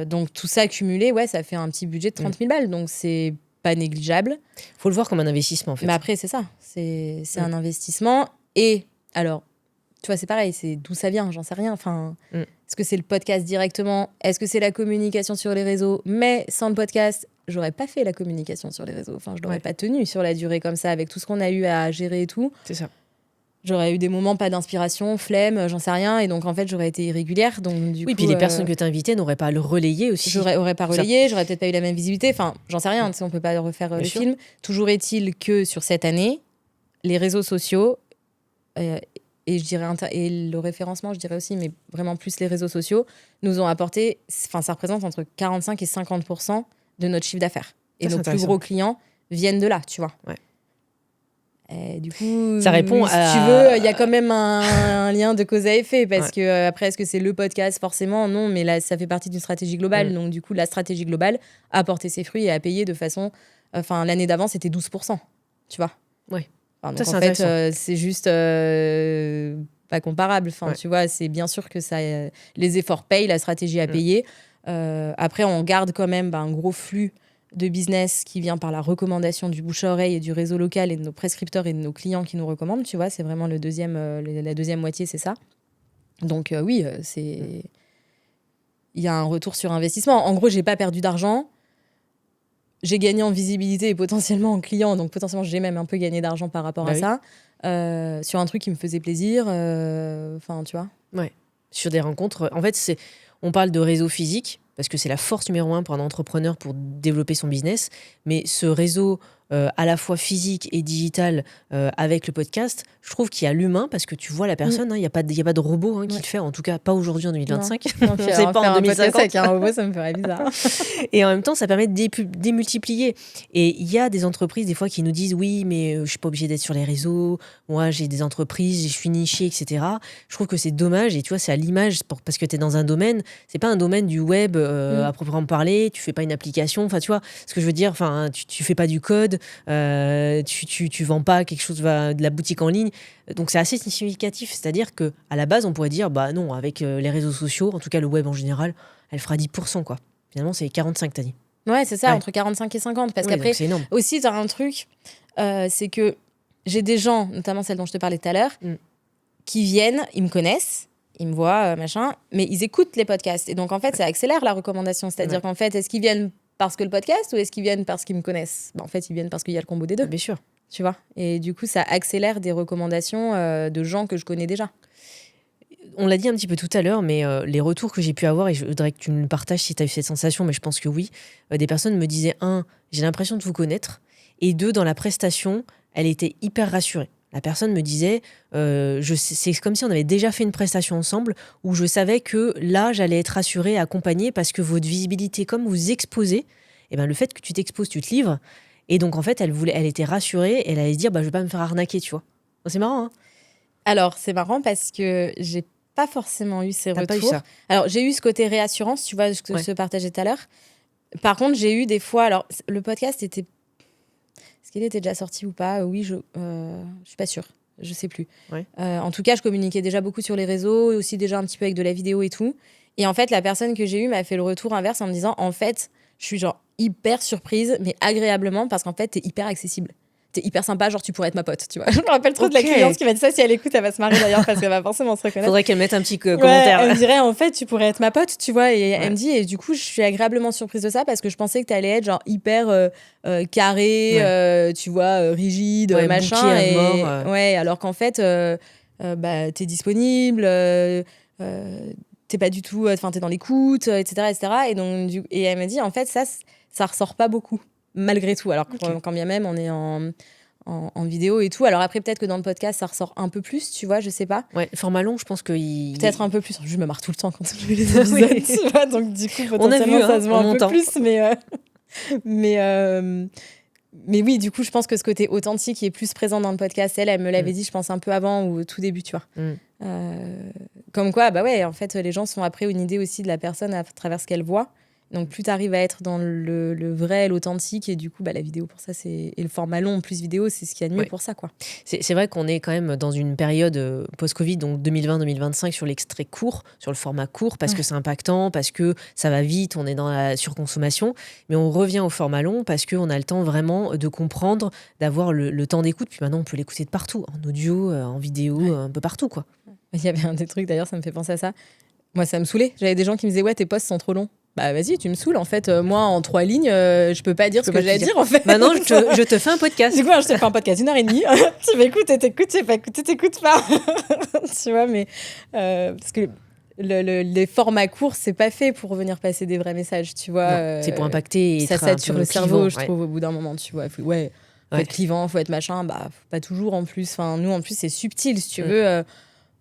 Donc, tout ça accumulé, ça fait un petit budget de 30 000 balles. Donc, c'est pas négligeable. Faut le voir comme un investissement, en fait. Mais après, c'est ça. C'est un investissement. Et alors, tu vois, c'est pareil, c'est d'où ça vient, j'en sais rien. Est-ce que c'est le podcast directement ? Est-ce que c'est la communication sur les réseaux ? Mais sans le podcast, j'aurais pas fait la communication sur les réseaux. Je l'aurais pas tenu sur la durée comme ça, avec tout ce qu'on a eu à gérer et tout. C'est ça. J'aurais eu des moments pas d'inspiration, flemme, j'en sais rien. Et donc, en fait, j'aurais été irrégulière. Donc, du coup, puis les personnes que tu invitais n'auraient pas à le relayer aussi. J'aurais pas relayé, j'aurais peut-être pas eu la même visibilité. J'en sais rien, on peut pas refaire le film. Toujours est-il que sur cette année, les réseaux sociaux, et je dirais et le référencement, je dirais aussi, mais vraiment plus les réseaux sociaux, nous ont apporté, ça représente entre 45 et 50% de notre chiffre d'affaires. Et nos plus gros clients viennent de là, tu vois. Ouais. Et du coup, ça répond si tu veux, il y a quand même un lien de cause à effet, parce que après, est-ce que c'est le podcast? Forcément, non, mais là, ça fait partie d'une stratégie globale. Donc, du coup, la stratégie globale a porté ses fruits et a payé de façon... Enfin, l'année d'avant, c'était 12%, tu vois. Oui. Donc, en fait, c'est juste pas comparable. Enfin, tu vois, c'est bien sûr que ça, les efforts payent, la stratégie a payé. Après, on garde quand même un gros flux de business qui vient par la recommandation du bouche-à-oreille et du réseau local et de nos prescripteurs et de nos clients qui nous recommandent, tu vois, c'est vraiment la deuxième moitié, c'est ça. Donc oui, il y a un retour sur investissement. En gros, j'ai pas perdu d'argent, j'ai gagné en visibilité et potentiellement en clients, donc potentiellement j'ai même un peu gagné d'argent par rapport à ça, sur un truc qui me faisait plaisir, enfin tu vois. Ouais, sur des rencontres. En fait, on parle de réseau physique, parce que c'est la force numéro 1 pour un entrepreneur pour développer son business. Mais ce réseau à la fois physique et digital avec le podcast, je trouve qu'il y a l'humain, parce que tu vois la personne, il n'y a pas de robot qui le fait, en tout cas pas aujourd'hui en 2025. On ne sait pas en 2050. Avec un robot, ça me ferait bizarre. Et en même temps, ça permet de démultiplier. Et il y a des entreprises des fois qui nous disent oui, mais je ne suis pas obligée d'être sur les réseaux, moi j'ai des entreprises, je suis nichée, etc. Je trouve que c'est dommage, et tu vois, c'est à l'image, parce que tu es dans un domaine, c'est pas un domaine du web à proprement parler, tu fais pas une application, enfin tu vois ce que je veux dire, enfin tu fais pas du code, tu vends pas quelque chose de la boutique en ligne, donc c'est assez significatif. C'est-à-dire que à la base on pourrait dire bah non, avec les réseaux sociaux, en tout cas le web en général, elle fera 10% quoi. Finalement c'est 45, t'as dit. Ouais, c'est ça, entre 45 et 50, parce qu'après aussi t'as un truc, c'est que j'ai des gens, notamment celle dont je te parlais tout à l'heure, qui viennent, ils me connaissent, ils me voient, machin, mais ils écoutent les podcasts. Et donc, en fait, ça accélère la recommandation. C'est-à-dire qu'en fait, est-ce qu'ils viennent parce que le podcast ou est-ce qu'ils viennent parce qu'ils me connaissent ? En fait, ils viennent parce qu'il y a le combo des deux. Bien sûr. Tu vois ? Et du coup, ça accélère des recommandations de gens que je connais déjà. On l'a dit un petit peu tout à l'heure, mais les retours que j'ai pu avoir, et je voudrais que tu me partages si tu as eu cette sensation, mais je pense que oui, des personnes me disaient, 1, j'ai l'impression de vous connaître, et 2, dans la prestation, elle était hyper rassurée. La personne me disait, c'est comme si on avait déjà fait une prestation ensemble, où je savais que là, j'allais être rassurée, accompagnée, parce que votre visibilité, comme vous exposez, et ben, le fait que tu t'exposes, tu te livres, et donc en fait, elle était rassurée, et elle allait se dire, bah, je vais pas me faire arnaquer, tu vois. Donc, c'est marrant, hein. Alors, c'est marrant parce que j'ai pas forcément eu ces retours. Pas eu ça. Alors, j'ai eu ce côté réassurance, tu vois, ce que je te partageais tout à l'heure. Par contre, j'ai eu des fois... Alors, le podcast était... Est-ce qu'il était déjà sorti ou pas ? Oui, je suis pas sûre. Je sais plus. Ouais. En tout cas, je communiquais déjà beaucoup sur les réseaux, et aussi déjà un petit peu avec de la vidéo et tout. Et en fait, la personne que j'ai eue m'a fait le retour inverse en me disant, en fait, je suis genre hyper surprise, mais agréablement, parce qu'en fait, t'es hyper accessible. T'es hyper sympa, genre tu pourrais être ma pote, tu vois. Je me rappelle trop de la cliente qui m'a dit ça. Si elle écoute, elle va se marrer d'ailleurs, parce qu'elle va forcément se reconnaître. Faudrait qu'elle mette un petit commentaire. Elle me dirait, en fait, tu pourrais être ma pote, tu vois. Et elle me dit, et du coup, je suis agréablement surprise de ça, parce que je pensais que t'allais être genre hyper carré, tu vois, rigide, machin. Et mort, ouais, alors qu'en fait, t'es disponible, t'es pas du tout, enfin, t'es dans l'écoute, etc., etc. Et donc, et elle m'a dit, en fait, ça ressort pas beaucoup, malgré tout. Alors quand bien même on est en vidéo et tout. Alors après, peut-être que dans le podcast, ça ressort un peu plus, tu vois, je sais pas. Ouais, format long, je pense que... Peut-être un peu plus. Je me marre tout le temps quand je fais les épisodes, tu vois, donc du coup, potentiellement, ça se voit un peu plus, mais oui, du coup, je pense que ce côté authentique est plus présent dans le podcast. Elle me l'avait dit, je pense, un peu avant ou au tout début, tu vois. Comme quoi, bah ouais, en fait, les gens sont après une idée aussi de la personne à travers ce qu'elle voit. Donc, plus tu arrives à être dans le vrai, l'authentique, et du coup, la vidéo pour ça, et le format long plus vidéo, c'est ce qu'il y a de mieux pour ça, quoi. C'est vrai qu'on est quand même dans une période post-Covid, donc 2020-2025, sur l'extrait court, sur le format court, parce que c'est impactant, parce que ça va vite, on est dans la surconsommation. Mais on revient au format long parce qu'on a le temps vraiment de comprendre, d'avoir le temps d'écoute. Puis maintenant, on peut l'écouter de partout, en audio, en vidéo, un peu partout, quoi. Il y avait un des trucs, d'ailleurs, ça me fait penser à ça. Moi, ça me saoulait. J'avais des gens qui me disaient, ouais, tes posts sont trop longs. Bah vas-y, tu me saoules en fait. Moi, en 3 lignes, je peux pas dire ce que j'ai à dire en fait. Maintenant, je te fais un podcast. Du coup, je te fais un podcast 1h30. Tu m'écoutes et t'écoutes, tu pas écouté, t'écoutes pas. Tu vois, mais parce que les formats courts, c'est pas fait pour venir passer des vrais messages, tu vois. C'est pour impacter et ça s'aide sur le cerveau, je trouve, au bout d'un moment, tu vois. Ouais. Faut être clivant, faut être machin. Bah, pas toujours en plus. Enfin, nous, en plus, c'est subtil, si tu veux.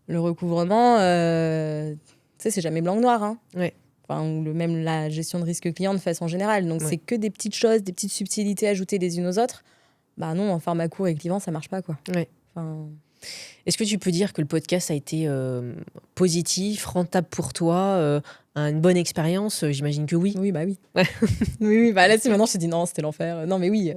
Le recouvrement, tu sais, c'est jamais blanc-noir. Hein. Ouais. Enfin, ou même la gestion de risque client de façon générale. Donc, c'est que des petites choses, des petites subtilités ajoutées les unes aux autres. Bah non, en format court et clivant, ça marche pas, quoi. Ouais. Enfin... Est-ce que tu peux dire que le podcast a été positif, rentable pour toi, une bonne expérience? J'imagine que oui. Oui, bah oui. oui, bah là, si maintenant je te dis non, c'était l'enfer. Non, mais oui.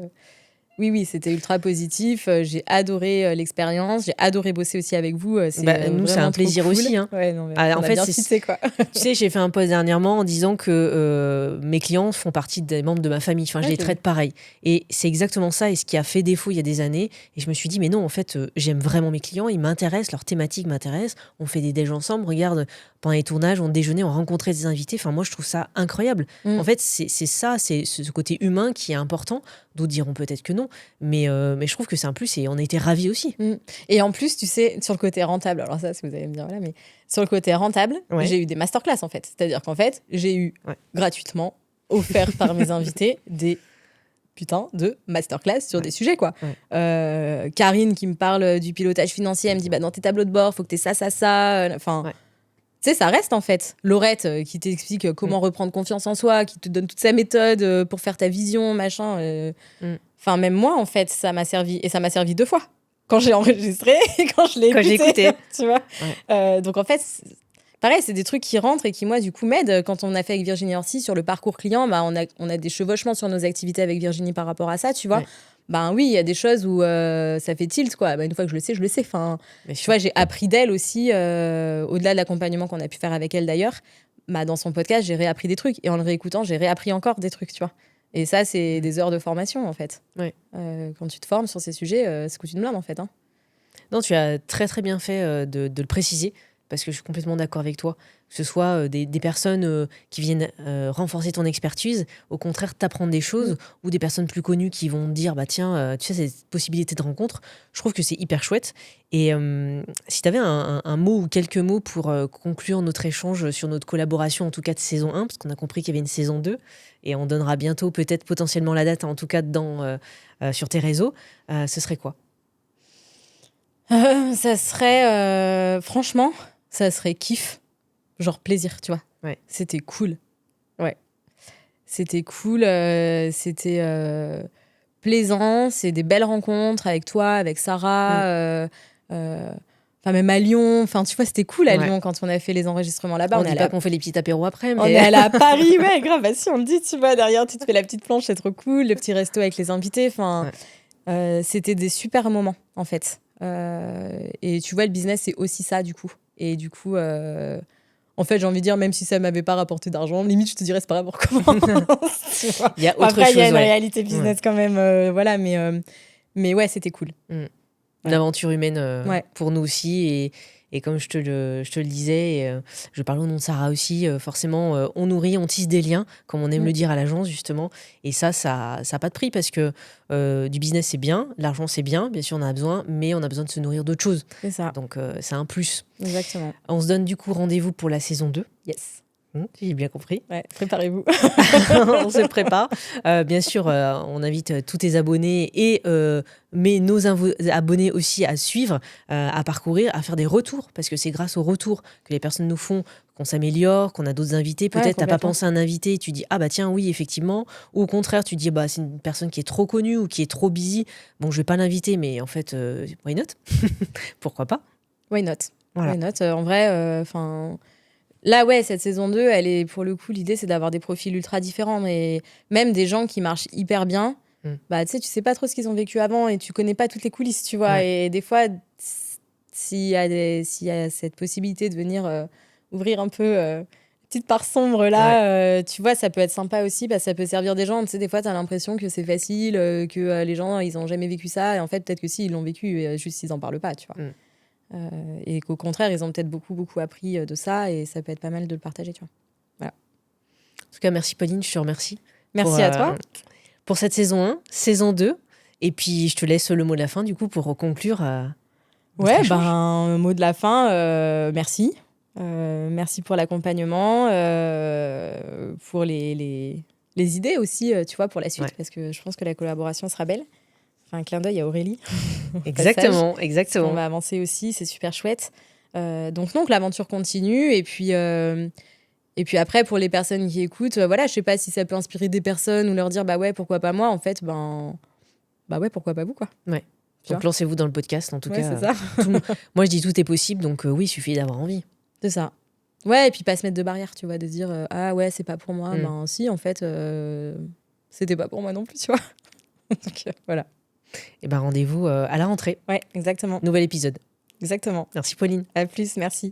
Oui, c'était ultra positif. J'ai adoré l'expérience. J'ai adoré bosser aussi avec vous. Nous, c'est un plaisir cool. aussi. Hein. Ouais, non, mais en fait, c'est quoi. Tu sais, j'ai fait un post dernièrement en disant que mes clients font partie des membres de ma famille. Enfin, je les traite pareil. Et c'est exactement ça. Et ce qui a fait défaut il y a des années. Et je me suis dit, mais non, en fait, j'aime vraiment mes clients. Ils m'intéressent. Leur thématique m'intéresse. On fait des déj ensemble. Regarde, pendant les tournages, on déjeunait, on rencontrait des invités. Enfin, moi, je trouve ça incroyable. En fait, c'est ça, c'est ce côté humain qui est important. D'autres diront peut-être que non. Mais je trouve que c'est un plus et on a été ravis aussi. Et en plus, tu sais, sur le côté rentable, alors ça, si vous allez me dire, voilà, mais sur le côté rentable, j'ai eu des masterclass en fait. C'est-à-dire qu'en fait, j'ai eu gratuitement, offert par mes invités, des putains de masterclass sur des sujets, quoi. Karine qui me parle du pilotage financier, elle me dit, bah, dans tes tableaux de bord, faut que t'aies ça, ça, ça. Enfin... Tu sais, ça reste en fait. Laurette qui t'explique comment reprendre confiance en soi, qui te donne toute sa méthode pour faire ta vision, machin. Enfin, même moi, en fait, ça m'a servi. Et ça m'a servi 2 fois. Quand j'ai enregistré et quand je l'ai écouté. Tu vois donc en fait, pareil, c'est des trucs qui rentrent et qui, moi, du coup, m'aident. Quand on a fait avec Virginie Orsi sur le parcours client, bah, on a des chevauchements sur nos activités avec Virginie par rapport à ça, tu vois. Ben oui, il y a des choses où ça fait tilt, quoi. Ben, une fois que je le sais, je le sais. Enfin, tu vois, j'ai appris d'elle aussi, au-delà de l'accompagnement qu'on a pu faire avec elle d'ailleurs. Bah, dans son podcast, j'ai réappris des trucs. Et en le réécoutant, j'ai réappris encore des trucs, tu vois. Et ça, c'est des heures de formation, en fait. Quand tu te formes sur ces sujets, c'est que tu te blâmes, en fait. Hein. Non, tu as très, très bien fait de le préciser. Parce que je suis complètement d'accord avec toi. Que ce soit des personnes qui viennent renforcer ton expertise, au contraire t'apprendre des choses, ou des personnes plus connues qui vont te dire, bah tiens, tu sais, cette possibilité de rencontre, je trouve que c'est hyper chouette. Et si tu avais un mot ou quelques mots pour conclure notre échange sur notre collaboration, en tout cas de saison 1, parce qu'on a compris qu'il y avait une saison 2, et on donnera bientôt peut-être potentiellement la date, en tout cas sur tes réseaux, ce serait quoi? Ça serait, franchement... Ça serait kiff, genre plaisir, tu vois. C'était cool. C'était cool, c'était plaisant, c'est des belles rencontres avec toi, avec Sarah, enfin même à Lyon, enfin tu vois, c'était cool à Lyon quand on a fait les enregistrements là-bas. On dit pas qu'on fait les petits apéros après, mais... On est allé à Paris, grave, bah si on le dit, tu vois, derrière tu te fais la petite planche, c'est trop cool, le petit resto avec les invités, enfin c'était des super moments en fait. Et tu vois, le business c'est aussi ça du coup. Et du coup, en fait, j'ai envie de dire, même si ça m'avait pas rapporté d'argent, limite, je te dirais, c'est pas grave, on recommence. Il y a autre chose. Après, il y a une réalité business quand même, voilà, mais ouais, c'était cool. Une aventure humaine pour nous aussi. Et comme je te le disais, je parle au nom de Sarah aussi, forcément, on nourrit, on tisse des liens, comme on aime le dire à l'agence, justement. Et ça a pas de prix parce que du business, c'est bien, l'argent, c'est bien sûr, on en a besoin, mais on a besoin de se nourrir d'autres choses. C'est ça. Donc, c'est un plus. Exactement. On se donne du coup rendez-vous pour la saison 2. Yes. J'ai bien compris. Ouais, préparez-vous. On se prépare. Bien sûr, on invite tous tes abonnés et mais nos abonnés aussi à suivre, à parcourir, à faire des retours, parce que c'est grâce aux retours que les personnes nous font qu'on s'améliore, qu'on a d'autres invités. Peut-être t'as pas pensé à un invité et tu dis ah bah tiens oui effectivement, ou au contraire tu dis bah c'est une personne qui est trop connue ou qui est trop busy, bon je vais pas l'inviter mais en fait why not. Pourquoi pas. Why not. Voilà. Why not. En vrai, enfin... Là, ouais, cette saison 2, elle est, pour le coup, l'idée, c'est d'avoir des profils ultra différents. Mais même des gens qui marchent hyper bien, bah, tu sais pas trop ce qu'ils ont vécu avant et tu connais pas toutes les coulisses, tu vois. Et des fois, s'il y a cette possibilité de venir ouvrir un peu petite part sombre, là, tu vois, ça peut être sympa aussi, parce que ça peut servir des gens. Tu sais, des fois, t'as l'impression que c'est facile, que les gens, ils ont jamais vécu ça. Et en fait, peut-être que si, ils l'ont vécu, juste ils en parlent pas, tu vois. Et qu'au contraire, ils ont peut-être beaucoup appris de ça et ça peut être pas mal de le partager, tu vois. Voilà. En tout cas, merci Pauline, je te remercie. Merci à toi. Pour cette saison 1, saison 2. Et puis, je te laisse le mot de la fin, du coup, pour conclure. Un mot de la fin, merci. Merci pour l'accompagnement, pour les idées aussi, tu vois, pour la suite, parce que je pense que la collaboration sera belle. un clin d'œil à Aurélie. Exactement. On va avancer aussi, c'est super chouette. Donc l'aventure continue. Et puis après, pour les personnes qui écoutent, voilà, je sais pas si ça peut inspirer des personnes ou leur dire, bah ouais, pourquoi pas moi. En fait, bah ouais, pourquoi pas vous, quoi. Ouais. Donc lancez-vous dans le podcast, en tout cas. C'est ça. Moi, je dis tout est possible, donc oui, il suffit d'avoir envie. C'est ça. Ouais, et puis pas se mettre de barrière, tu vois, de dire ah ouais, c'est pas pour moi. Ben si, en fait, c'était pas pour moi non plus, tu vois. Donc voilà. Et ben rendez-vous à la rentrée. Ouais, exactement. Nouvel épisode. Exactement. Merci Pauline. À plus, merci.